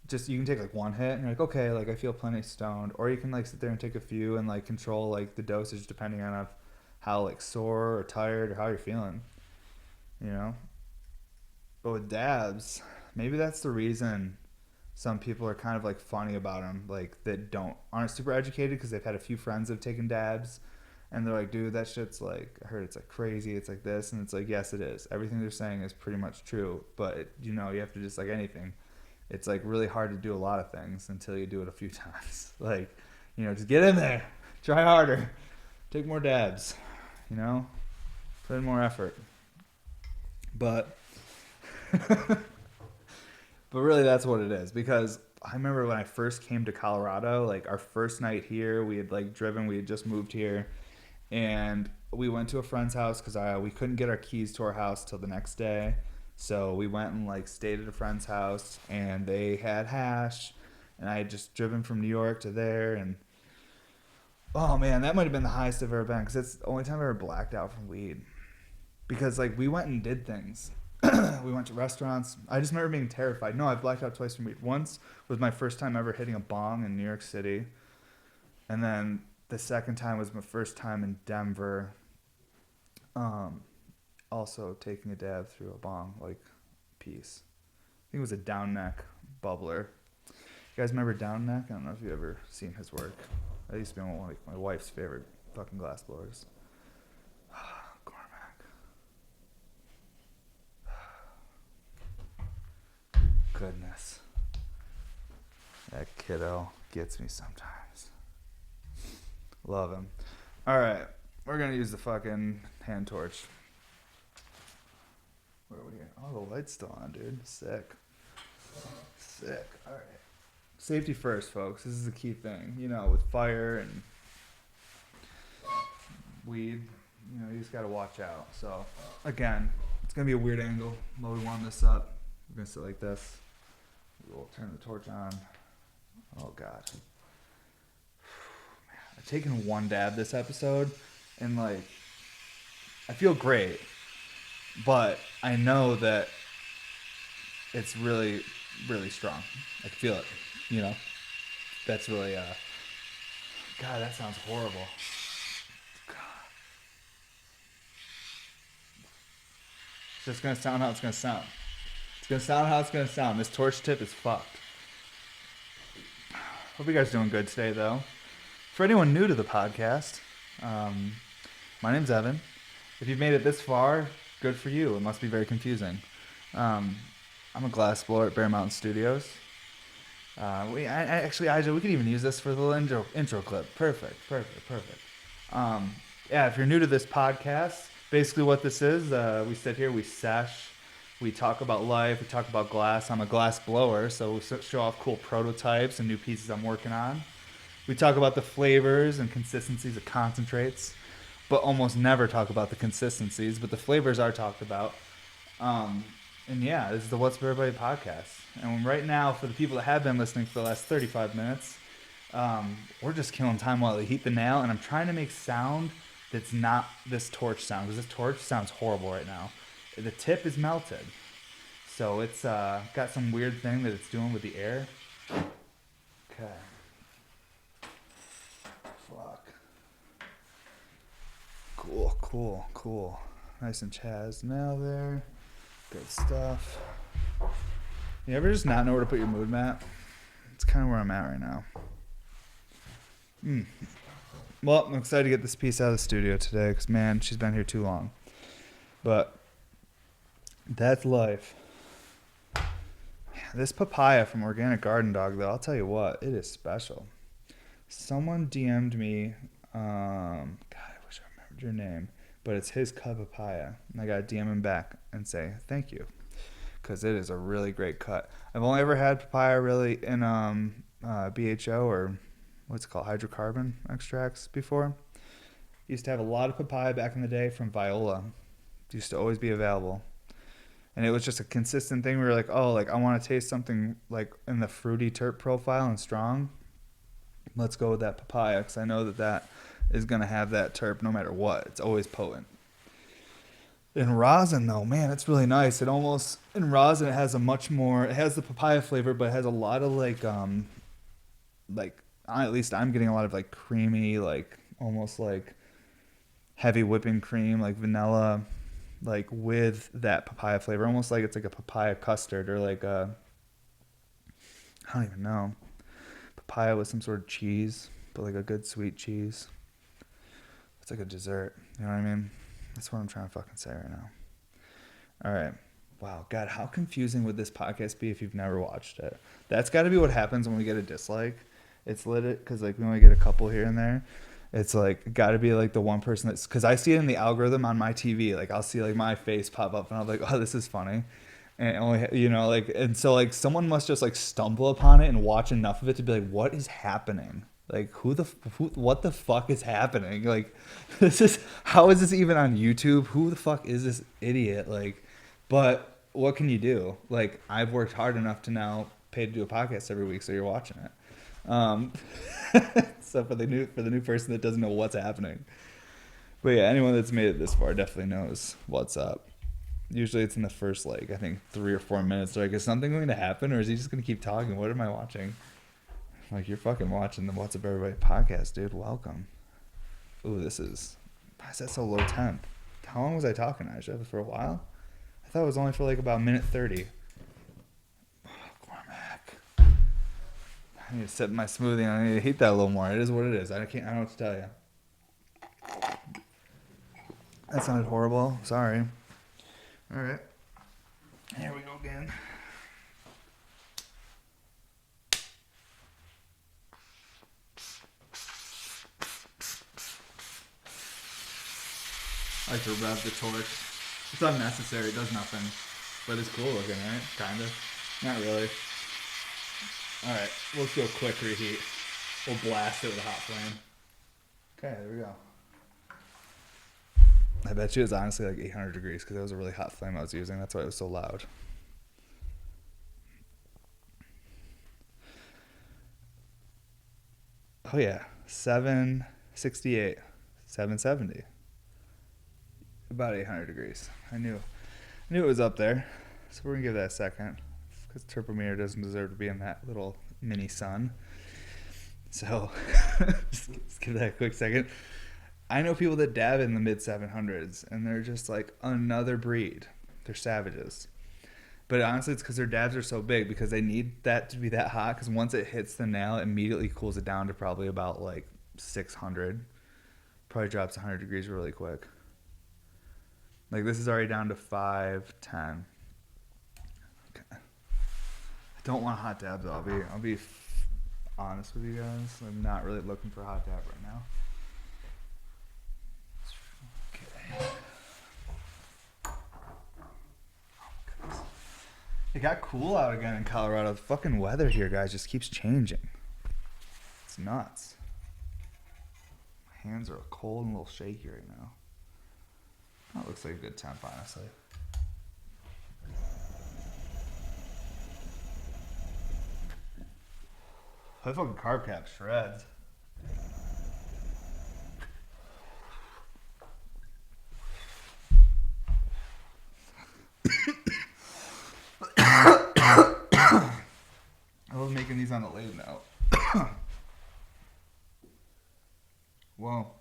just you can take like one hit and you're like, okay, like I feel plenty stoned, or you can like sit there and take a few and like control like the dosage depending on how like sore or tired or how you're feeling, But with dabs, maybe that's the reason some people are kind of like funny about them, like that aren't super educated because they've had a few friends that have taken dabs, and they're like, dude, that shit's like, I heard it's like crazy, it's like this, and it's like, yes, it is. Everything they're saying is pretty much true, but you have to just like anything. It's like really hard to do a lot of things until you do it a few times. Like, just get in there, try harder, take more dabs, put in more effort. But really that's what it is, because I remember when I first came to Colorado, like our first night here, we had like driven, we had just moved here, and we went to a friend's house because we couldn't get our keys to our house till the next day. So we went and like stayed at a friend's house, and they had hash, and I had just driven from New York to there, and oh man, that might have been the highest I've ever been, because it's the only time I ever blacked out from weed. Because like we went and did things. We went to restaurants. I just remember being terrified. No, I blacked out twice from weed. Once was my first time ever hitting a bong in New York City, and then the second time was my first time in Denver. Also taking a dab through a bong, like piece. I think it was a Down Neck bubbler. You guys remember Down Neck? I don't know if you've ever seen his work. That used to be one of like my wife's favorite fucking glass blowers. Cormac. Goodness. That kiddo gets me sometimes. Love him. Alright, we're gonna use the fucking hand torch. Where are we at? Oh, the light's still on, dude. Sick. Sick. Alright. Safety first, folks. This is the key thing. You know, with fire and weed, you know, you just gotta watch out. So, again, it's gonna be a weird angle while we warm this up. We're gonna sit like this. We'll turn the torch on. Oh, God. Man, I've taken one dab this episode, and, like, I feel great. But I know that it's really, really strong. I can feel it, you know? That's really, God, that sounds horrible. God. It's just going to sound how it's going to sound. It's going to sound how it's going to sound. This torch tip is fucked. Hope you guys are doing good today, though. For anyone new to the podcast, my name's Evan. If you've made it this far, good for you. It must be very confusing. I'm a glass blower at Bear Mountain Studios. We could even use this for the little intro clip. Perfect. Yeah, if you're new to this podcast, basically what this is, we sit here, we sesh, we talk about life, we talk about glass. I'm a glass blower, so we show off cool prototypes and new pieces I'm working on. We talk about the flavors and consistencies of concentrates, but almost never talk about the consistencies, but the flavors are talked about. And yeah, this is the What's for Everybody podcast. And right now, for the people that have been listening for the last 35 minutes, we're just killing time while they heat the nail, and I'm trying to make sound that's not this torch sound, because this torch sounds horrible right now. The tip is melted, so it's got some weird thing that it's doing with the air. Okay. Fuck. Cool. Nice and Chaz now there. Good stuff. You ever just not know where to put your mood mat? It's kind of where I'm at right now. Well, I'm excited to get this piece out of the studio today because, man, she's been here too long. But that's life. This papaya from Organic Garden Dog, though, I'll tell you what, it is special. Someone DM'd me, God, I wish I remembered your name, but it's his cut papaya. And I got to DM him back and say thank you, because it is a really great cut. I've only ever had papaya really in BHO, or what's it called, hydrocarbon extracts before. Used to have a lot of papaya back in the day from Viola. It used to always be available. And it was just a consistent thing. We were like, oh, like I want to taste something like in the fruity terp profile and strong. Let's go with that papaya, because I know that is going to have that terp no matter what. It's always potent. In rosin, though, man, it's really nice. In rosin, it has it has the papaya flavor, but it has a lot of at least I'm getting a lot of like creamy, like almost like heavy whipping cream, like vanilla, like with that papaya flavor, almost like it's like a papaya custard, or like I don't even know, papaya with some sort of cheese, but like a good sweet cheese. It's like a dessert, you know what I mean? That's what I'm trying to fucking say right now. All right. Wow, God, how confusing would this podcast be if you've never watched it? That's got to be what happens when we get a dislike. It's lit it, because like we only get a couple here and there. It's like got to be like the one person that's, because I see it in the algorithm on my TV. Like I'll see like my face pop up and I'm like, oh, this is funny. And only, you know, like, and so like someone must just like stumble upon it and watch enough of it to be like, what is happening? Like what the fuck is happening? Like how is this even on YouTube? Who the fuck is this idiot? Like, but what can you do? Like I've worked hard enough to now pay to do a podcast every week, so you're watching it. So for the new person that doesn't know what's happening. But yeah, anyone that's made it this far definitely knows what's up. Usually it's in the first, like, I think 3 or 4 minutes. They're like, is something going to happen, or is he just going to keep talking? What am I watching? Like, you're fucking watching the What's Up Everybody podcast, dude. Welcome. Ooh, why is that so low temp? How long was I talking, Aisha? For a while? I thought it was only for like about a minute 30. Oh, Cormac. I need to sip my smoothie and I need to heat that a little more. It is what it is. I don't know what to tell you. That sounded horrible. Sorry. All right. Here we go again. I like to rev the torch. It's unnecessary. It does nothing. But it's cool looking, right? Kind of. Not really. All right. Let's go quick reheat. We'll blast it with a hot flame. Okay, there we go. I bet you it's honestly like 800 degrees because it was a really hot flame I was using. That's why it was so loud. Oh yeah, 768, 770. About 800 degrees. I knew it was up there. So we're gonna give that a second because Turbometer doesn't deserve to be in that little mini sun. So just give that a quick second. I know people that dab in the mid 700s, and they're just like another breed. They're savages. But honestly, it's because their dabs are so big because they need that to be that hot. Because once it hits the nail, it immediately cools it down to probably about like 600. Probably drops 100 degrees really quick. Like this is already down to 510. Okay. I don't want a hot dab though. I'll be honest with you guys. I'm not really looking for a hot dab right now. It got cool out again in Colorado. The fucking weather here, guys, just keeps changing. It's nuts. My hands are cold and a little shaky right now. That looks like a good temp, honestly. That fucking carb cap shreds. I was making these on the lathe now. Whoa.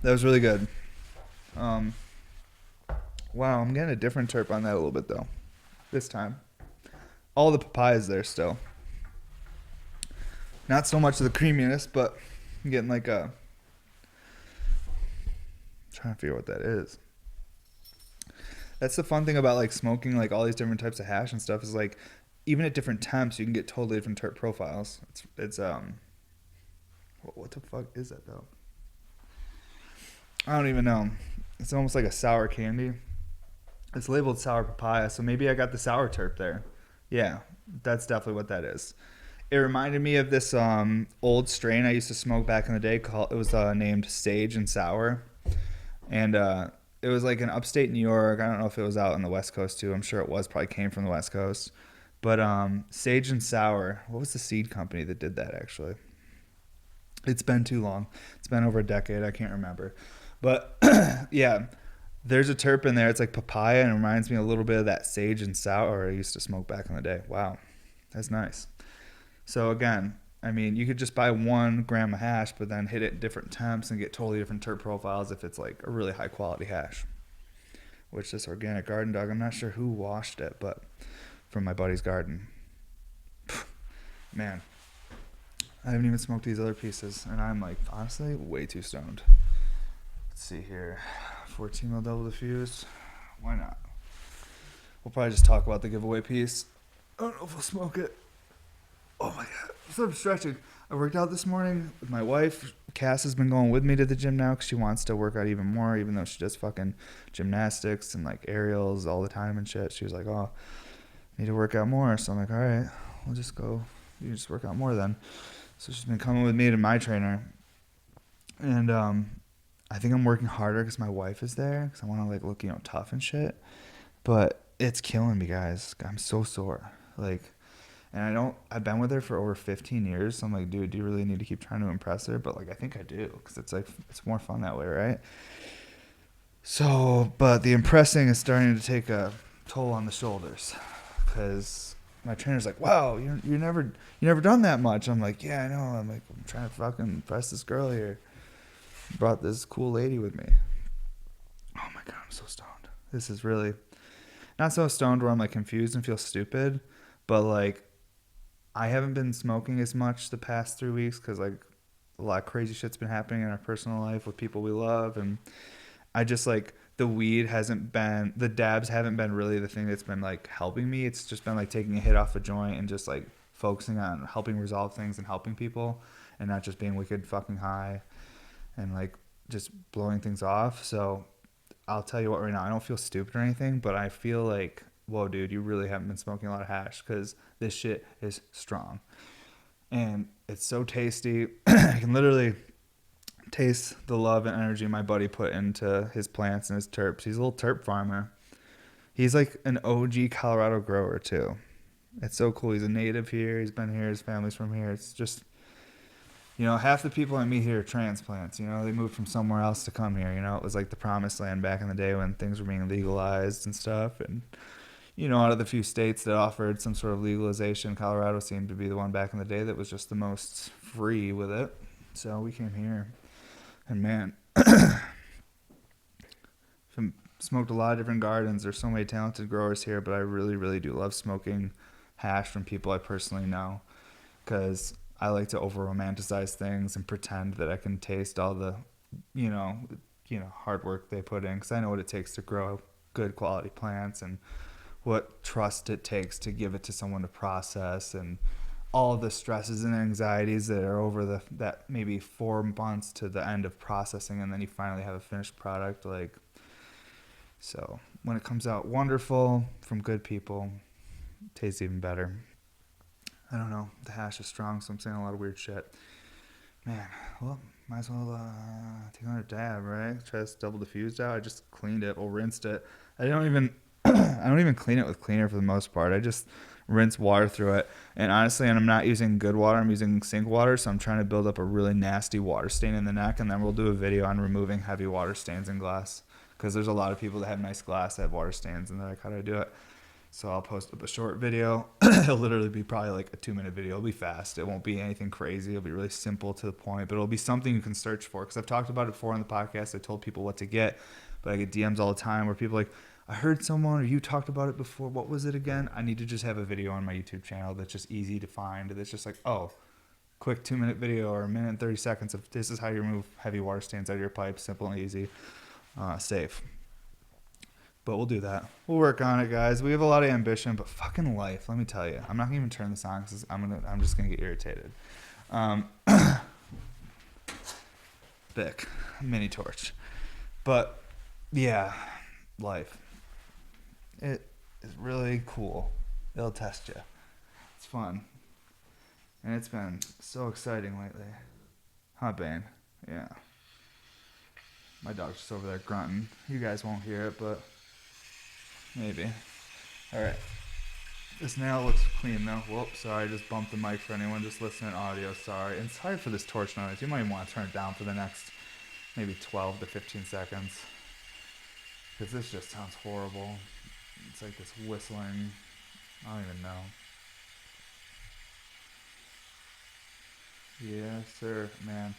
That was really good. Wow, I'm getting a different terp on that a little bit though. This time. All the papaya is there still. Not so much of the creaminess, but I'm getting like a... I'm trying to figure out what that is. That's the fun thing about like smoking like all these different types of hash and stuff is like even at different temps you can get totally different terp profiles. It's what the fuck is that though? I don't even know. It's almost like a sour candy. It's labeled sour papaya, so maybe I got the sour terp there. Yeah, that's definitely what that is. It reminded me of this old strain I used to smoke back in the day. It was named Sage and Sour, and it was like in upstate New York. I don't know if it was out on the West Coast too. I'm sure it was. Probably came from the West Coast. But Sage and Sour. What was the seed company that did that actually? It's been too long. It's been over a decade. I can't remember. But yeah, there's a terp in there. It's like papaya and it reminds me a little bit of that Sage and Sour I used to smoke back in the day. Wow, that's nice. So again, I mean, you could just buy 1 gram of hash, but then hit it at different temps and get totally different terp profiles if it's like a really high quality hash. Which this Organic Garden Dog, I'm not sure who washed it, but from my buddy's garden. Man, I haven't even smoked these other pieces, and I'm like, honestly, way too stoned. Let's see here. 14 mil double diffused. Why not? We'll probably just talk about the giveaway piece. I don't know if we'll smoke it. Oh my god, I'm stretching. I worked out this morning with my wife. Cass has been going with me to the gym now because she wants to work out even more, even though she does fucking gymnastics and like aerials all the time and shit. She was like, oh, I need to work out more. So I'm like, all right, we'll just go. You just work out more then. So she's been coming with me to my trainer. And I think I'm working harder because my wife is there because I want to like look, tough and shit. But it's killing me, guys. I'm so sore. Like, and I've been with her for over 15 years. So I'm like, dude, do you really need to keep trying to impress her? But like, I think I do, because it's like, it's more fun that way, right? So, but the impressing is starting to take a toll on the shoulders, because my trainer's like, wow, you never done that much. I'm like, yeah, I know. I'm like, I'm trying to fucking impress this girl here. Brought this cool lady with me. Oh my God, I'm so stoned. This is really not so stoned where I'm like confused and feel stupid, but like I haven't been smoking as much the past 3 weeks because like a lot of crazy shit's been happening in our personal life with people we love, and I just like the dabs haven't been really the thing that's been like helping me. It's just been like taking a hit off a joint and just like focusing on helping resolve things and helping people, and not just being wicked fucking high and like just blowing things off. So I'll tell you what, right now, I don't feel stupid or anything, but I feel like, whoa, dude, you really haven't been smoking a lot of hash, because this shit is strong. And it's so tasty. I can literally taste the love and energy my buddy put into his plants and his terps. He's a little terp farmer. He's like an OG Colorado grower, too. It's so cool. He's a native here. He's been here. His family's from here. It's just, half the people I meet here are transplants. They moved from somewhere else to come here. It was like the promised land back in the day when things were being legalized and stuff. And, out of the few states that offered some sort of legalization, Colorado seemed to be the one back in the day that was just the most free with it. So we came here. And man, smoked a lot of different gardens. There's so many talented growers here, but I really, really do love smoking hash from people I personally know, because I like to over romanticize things and pretend that I can taste all the, hard work they put in, because I know what it takes to grow good quality plants and what trust it takes to give it to someone to process, and all the stresses and anxieties that are over that maybe 4 months to the end of processing, and then you finally have a finished product. Like, so when it comes out wonderful from good people, it tastes even better. I don't know. The hash is strong, so I'm saying a lot of weird shit. Man, well, might as well take another dab, right? Try this double diffused out. I just cleaned it, rinsed it. I don't even clean it with cleaner for the most part. I just rinse water through it. And honestly, I'm not using good water. I'm using sink water, so I'm trying to build up a really nasty water stain in the neck, and then we'll do a video on removing heavy water stains in glass, because there's a lot of people that have nice glass that have water stains, and they're like, how do I do it? So I'll post up a short video. It'll literally be probably like a 2-minute video. It'll be fast. It won't be anything crazy. It'll be really simple to the point, but it'll be something you can search for, because I've talked about it before on the podcast. I told people what to get, but I get DMs all the time where people are like, I heard someone or you talked about it before. What was it again? I need to just have a video on my YouTube channel that's just easy to find. That's just like, oh, quick 2-minute video or 1 minute and 30 seconds of this is how you remove heavy water stains out of your pipe. Simple and easy, safe. But we'll do that. We'll work on it, guys. We have a lot of ambition, but fucking life, let me tell you. I'm not gonna even turn this on because I'm just gonna get irritated. Bic, mini torch. But yeah, life. It is really cool. It'll test you. It's fun. And it's been so exciting lately. Huh, Bane? Yeah. My dog's just over there grunting. You guys won't hear it, but maybe. Alright. This nail looks clean though. Whoops, sorry, I just bumped the mic for anyone just listening to audio. Sorry. And sorry for this torch noise. You might want to turn it down for the next maybe 12 to 15 seconds. Because this just sounds horrible. It's like this whistling. I don't even know. Yes, sir, man.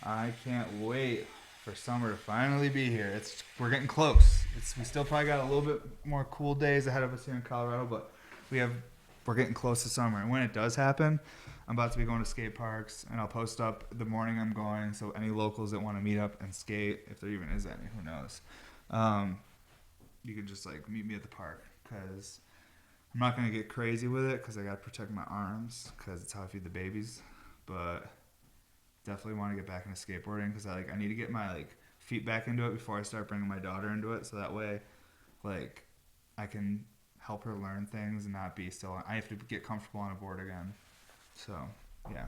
I can't wait for summer to finally be here. We're getting close. We still probably got a little bit more cool days ahead of us here in Colorado, but we're getting close to summer. And when it does happen, I'm about to be going to skate parks, and I'll post up the morning I'm going, so any locals that want to meet up and skate, if there even is any, who knows, you can just like meet me at the park, because I'm not going to get crazy with it because I got to protect my arms, because it's how I feed the babies. But definitely want to get back into skateboarding, because I need to get my feet back into it before I start bringing my daughter into it, so that way I can help her learn things and not be still. I have to get comfortable on a board again. So yeah,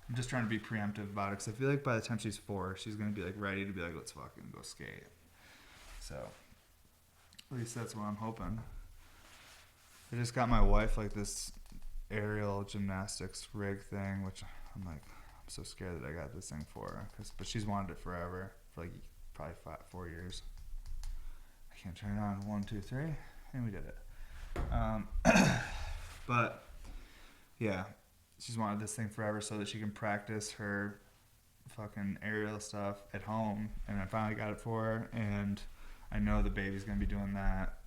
I'm just trying to be preemptive about it, because I feel like by the time she's 4, she's gonna be ready to be let's fucking go skate. So at least that's what I'm hoping. I just got my wife like this aerial gymnastics rig thing, which I'm like, I'm so scared that I got this thing for her. But she's wanted it forever, for like probably 4 years. I can't turn it on. 1, 2, 3, and we did it. But yeah, she's wanted this thing forever so that she can practice her fucking aerial stuff at home, and I finally got it for her, and I know the baby's gonna be doing that,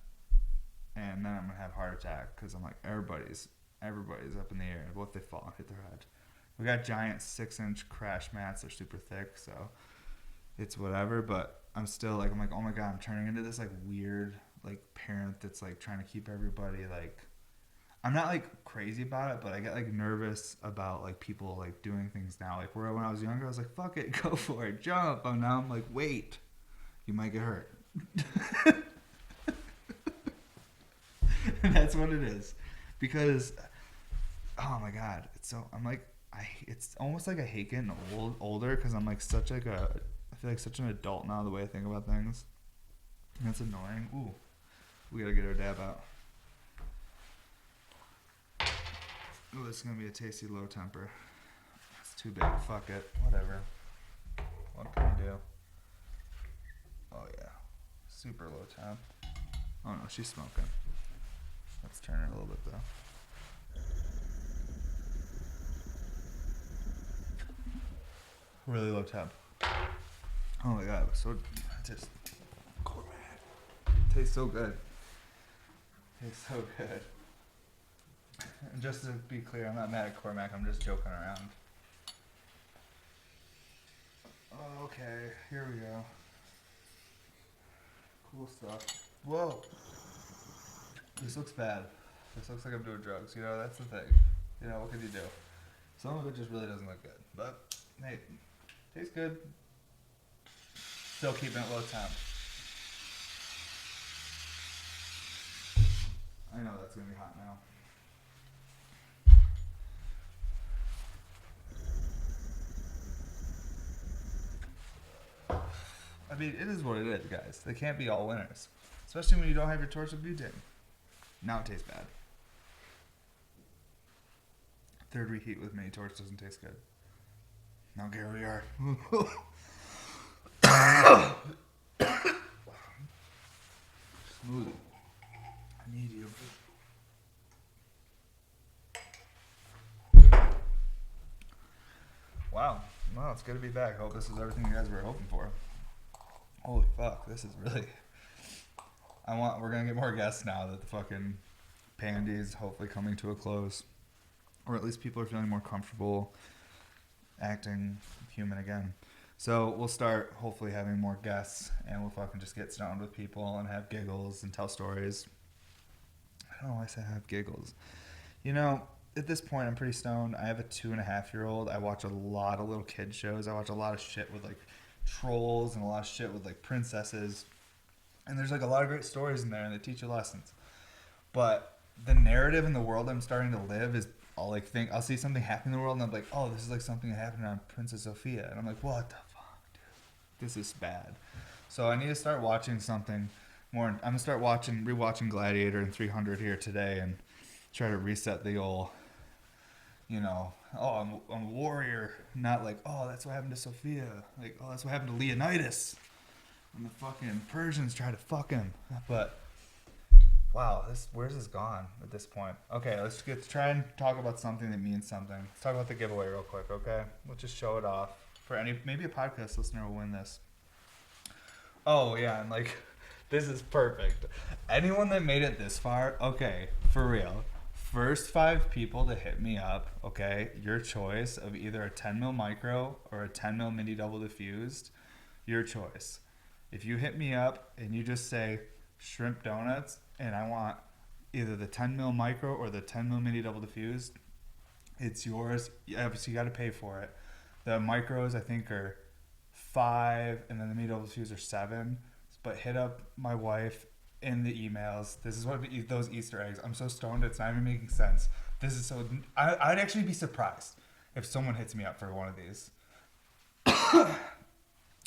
and then I'm gonna have a heart attack because I'm like, everybody's up in the air. What if they fall and hit their head? We got giant 6-inch crash mats. They're super thick, so it's whatever. But I'm still like, oh my god, I'm turning into this like weird like parent that's like trying to keep everybody like. I'm not like crazy about it, but I get like nervous about like people like doing things now. Like when I was younger, I was like, fuck it, go for it, jump. Oh, now I'm like, wait, you might get hurt. And that's what it is, because oh my god, it's almost like I hate getting older because I'm like I feel like such an adult now the way I think about things. And that's annoying. Ooh, we gotta get our dab out. Oh, this is gonna be a tasty low temper. It's too big. Fuck it. Whatever. What can you do? Oh yeah, super low temp. Oh no, she's smoking. Let's turn it a little bit though. Really low temp. Oh my god, so just Cormac. Tastes so good. Tastes so good. And just to be clear, I'm not mad at Cormac, I'm just joking around. Okay, here we go. Cool stuff. Whoa! This looks bad. This looks like I'm doing drugs, you know, that's the thing. You know, what could you do? Some of it just really doesn't look good. But, hey, tastes good. Still keeping it low temp. I know that's gonna be hot now. I mean, it is what it is, guys. They can't be all winners. Especially when you don't have your torch of butane. Now it tastes bad. Third reheat with mini torch doesn't taste good. Now here we are. Smoothie. I need you. Wow. Well, it's good to be back. Hope this is everything you guys were hoping for. Holy fuck, this is really... We're gonna get more guests now that the fucking Pandy is hopefully coming to a close. Or at least people are feeling more comfortable acting human again. So we'll start hopefully having more guests, and we'll fucking just get stoned with people and have giggles and tell stories. I don't know why I say have giggles. You know, at this point I'm pretty stoned. I have a 2.5-year-old. I watch a lot of little kid shows. I watch a lot of shit with like trolls and a lot of shit with like princesses. And there's like a lot of great stories in there and they teach you lessons. But the narrative in the world I'm starting to live is I'll see something happen in the world and I'm like, oh, this is like something that happened on Princess Sophia. And I'm like, what the fuck, dude? This is bad. So I need to start watching something more. I'm going to start rewatching Gladiator and 300 here today and try to reset the old, you know, oh, I'm a warrior. Not like, oh, that's what happened to Sophia. Like, oh, that's what happened to Leonidas. And the fucking Persians tried to fuck him. But, wow, where's this gone at this point? Okay, let's try and talk about something that means something. Let's talk about the giveaway real quick, okay? We'll just show it off. Maybe a podcast listener will win this. Oh, yeah, and like, this is perfect. Anyone that made it this far, okay, for real. First 5 people to hit me up, okay, your choice of either a 10 mil micro or a 10 mil mini double diffused, your choice. If you hit me up and you just say shrimp donuts and I want either the 10 mil micro or the 10 mil mini double diffused, it's yours. Obviously, you got to pay for it. The micros, I think, are 5, and then the mini double diffused are 7. But hit up my wife in the emails. This is what those Easter eggs. I'm so stoned, it's not even making sense. This is so... I'd actually be surprised if someone hits me up for one of these.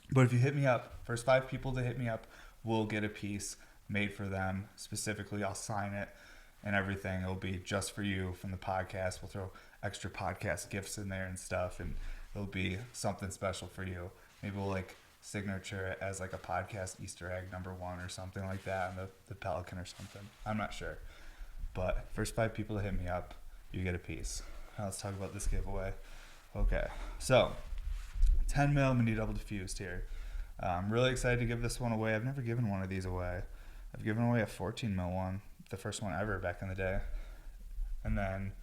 But if you hit me up, first 5 people to hit me up will get a piece made for them. Specifically, I'll sign it and everything. It'll be just for you from the podcast. We'll throw extra podcast gifts in there and stuff, and it'll be something special for you. Maybe we'll like signature it as like a podcast Easter egg #1 or something like that on the Pelican or something. I'm not sure. But first 5 people to hit me up, you get a piece. Now let's talk about this giveaway. Okay, so 10 mil mini double diffused here. I'm really excited to give this one away. I've never given one of these away. I've given away a 14 mil one, the first one ever back in the day. And then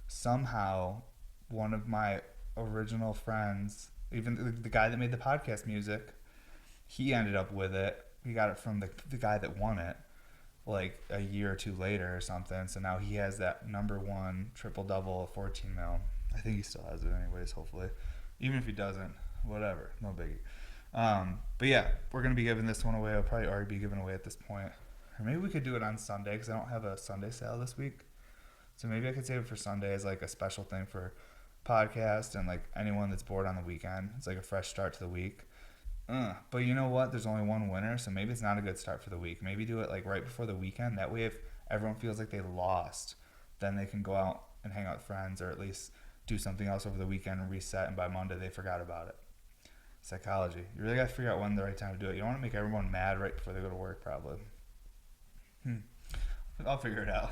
somehow one of my original friends, even the guy that made the podcast music, he ended up with it. He got it from the guy that won it like a year or two later or something. So now he has that #1 triple double 14 mil. I think he still has it anyways, hopefully. Even if he doesn't, whatever, no biggie. But yeah, we're going to be giving this one away. I'll probably already be giving away at this point. Or maybe we could do it on Sunday because I don't have a Sunday sale this week. So maybe I could save it for Sunday as like a special thing for podcast and like anyone that's bored on the weekend. It's like a fresh start to the week. But you know what? There's only one winner, so maybe it's not a good start for the week. Maybe do it like right before the weekend. That way if everyone feels like they lost, then they can go out and hang out with friends or at least do something else over the weekend and reset, and by Monday they forgot about it. Psychology. You really got to figure out when the right time to do it. You don't want to make everyone mad right before they go to work, probably. I'll figure it out.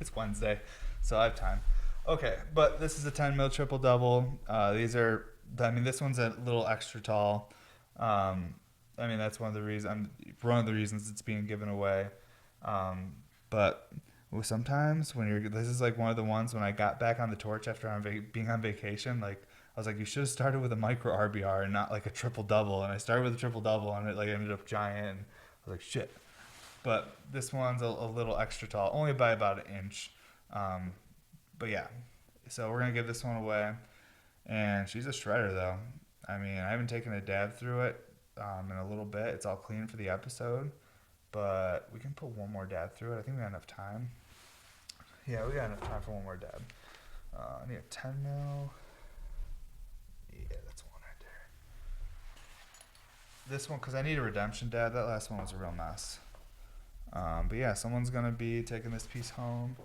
It's Wednesday, so I have time. Okay, but this is a 10 mil triple double. This one's a little extra tall. That's one of the reasons it's being given away. But sometimes this is like one of the ones when I got back on the torch after being on vacation, like I was like, you should have started with a micro RBR and not like a triple double. And I started with a triple double and it like ended up giant. And I was like, shit. But this one's a little extra tall, only by about an inch. But yeah, so we're gonna give this one away. And she's a shredder though. I haven't taken a dab through it in a little bit. It's all clean for the episode, but we can put one more dab through it. I think we got enough time. Yeah, we got enough time for one more dab. I need a 10 mil. Yeah, that's one right there. This one, because I need a redemption dab. That last one was a real mess. But yeah, someone's going to be taking this piece home.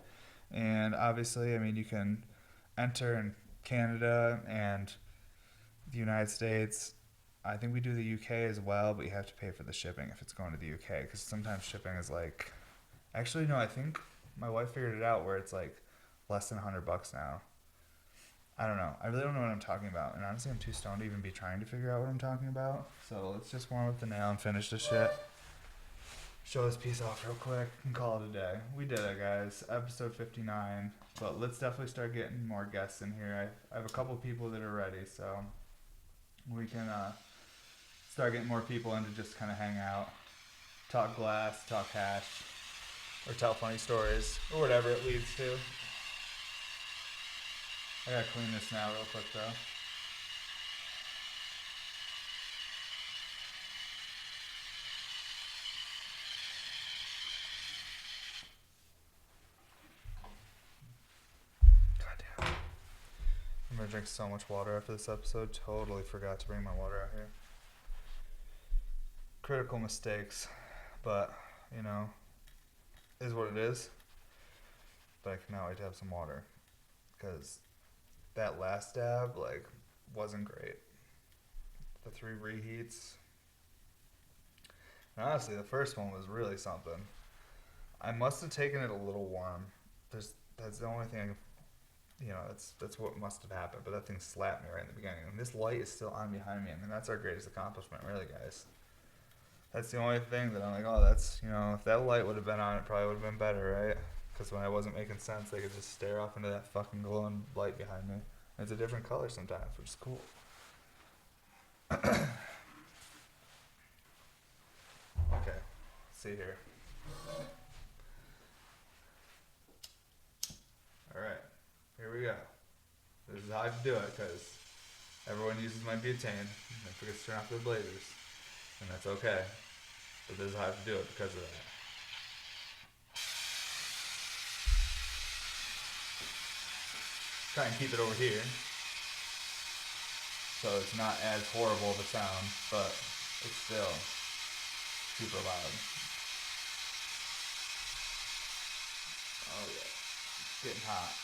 And obviously, you can enter in Canada and the United States. I think we do the UK as well, but you have to pay for the shipping if it's going to the UK, because sometimes shipping is like, actually no, I think my wife figured it out where it's like less than $100 now. I don't know. I really don't know what I'm talking about, and honestly I'm too stoned to even be trying to figure out what I'm talking about. So let's just warm up the nail and finish this shit. Show this piece off real quick and call it a day. We did it, guys. Episode 59. But let's definitely start getting more guests in here. I have a couple people that are ready, so we can start getting more people in to just kind of hang out, talk glass, talk hash, or tell funny stories, or whatever it leads to. I gotta clean this now real quick though. Goddamn. I'm gonna drink so much water after this episode. Totally forgot to bring my water out here. Critical mistakes, but is what it is. But I cannot wait to have some water, because that last dab wasn't great. The 3 reheats, and honestly the first one was really something. I must have taken it a little warm. That's the only thing that's what must have happened. But that thing slapped me right in the beginning, and this light is still on behind me. That's our greatest accomplishment, really, guys. That's the only thing that I'm like, oh, that's, if that light would have been on, it probably would have been better, right? Because when I wasn't making sense, they could just stare off into that fucking glowing light behind me. And it's a different color sometimes, which is cool. Okay. Let's see here. Alright. Here we go. This is how I do it, because everyone uses my butane and forgets to turn off their blazers. And that's okay. But this is how I have to do it because of that. Try and keep it over here, so it's not as horrible of a sound, but it's still super loud. Oh yeah, it's getting hot.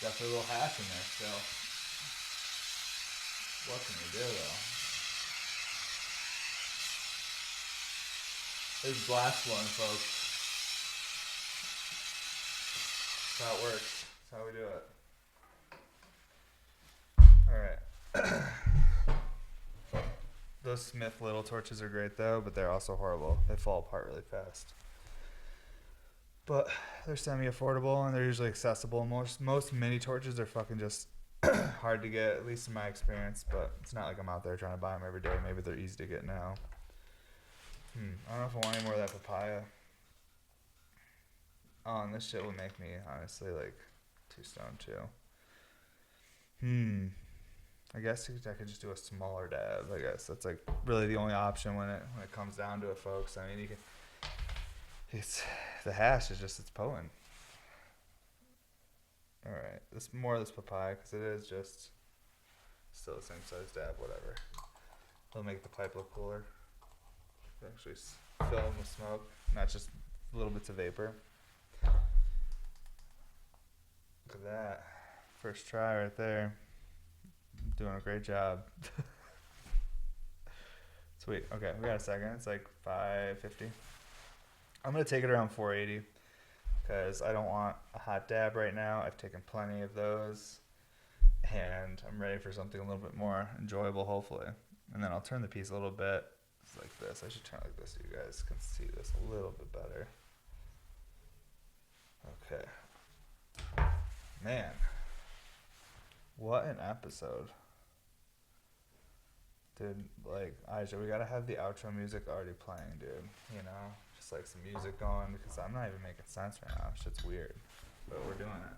Definitely a little hash in there still. What can we do though? This is blast one, folks. That's how it works. That's how we do it. Alright. Those Smith little torches are great though, but they're also horrible. They fall apart really fast. But they're semi-affordable and they're usually accessible. Most mini torches are fucking just hard to get, at least in my experience. But it's not like I'm out there trying to buy them every day. Maybe they're easy to get now. I don't know if I want any more of that papaya. Oh, and this shit would make me honestly like 2 stone too. I guess I could just do a smaller dab. I guess that's like really the only option when it comes down to it, folks. I mean, you can. It's the hash is just it's potent. All right, this more of this papaya because it is just still the same size dab. Whatever. It'll make the pipe look cooler. Actually fill them with smoke, not just little bits of vapor. Look at that. First try right there. Doing a great job. Sweet. Okay, we got a second. It's like 550. I'm going to take it around 480 because I don't want a hot dab right now. I've taken plenty of those and I'm ready for something a little bit more enjoyable, hopefully. And then I'll turn the piece a little bit. It's like this. I should turn it like this so you guys can see this a little bit better. Okay. Man. What an episode. Dude, like, Aisha, we gotta have the outro music already playing, dude. You know? Just like some music going, because I'm not even making sense right now. Shit's weird. But we're doing it.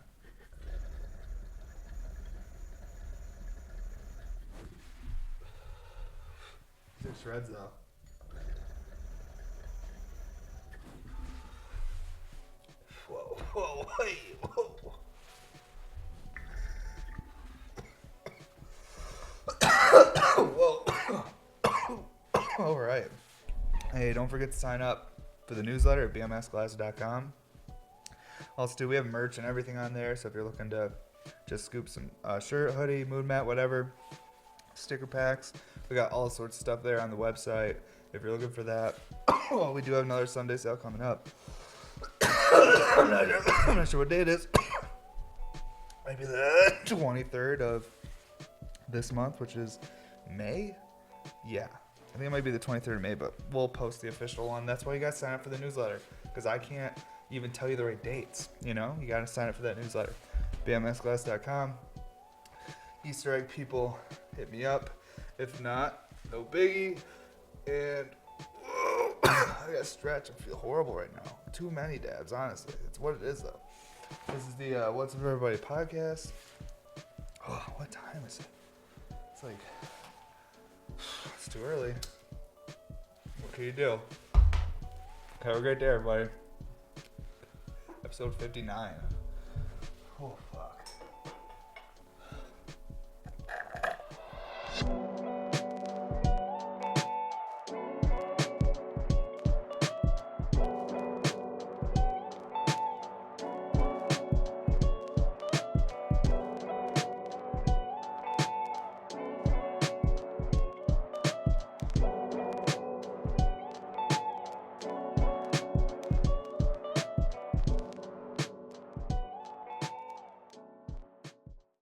6 shreds, though. Whoa, whoa, hey, whoa. Whoa. All right. Hey, don't forget to sign up for the newsletter at bmsglasses.com. Also, we have merch and everything on there, so if you're looking to just scoop some shirt, hoodie, mood mat, whatever, sticker packs, we got all sorts of stuff there on the website. If you're looking for that, well, we do have another Sunday sale coming up. I'm not sure what day it is. Maybe the 23rd of this month, which is May? Yeah. I think it might be the 23rd of May, but we'll post the official one. That's why you guys sign up for the newsletter, because I can't even tell you the right dates, you know? You got to sign up for that newsletter. bmsglass.com. Easter egg people, hit me up. If not, no biggie. And whoa, I got to stretch. I feel horrible right now. Too many dabs, honestly. It's what it is, though. This is the What's Up Everybody podcast. Oh, what time is it? It's like, it's too early. What can you do? Have a great day, everybody. Episode 59. Oh.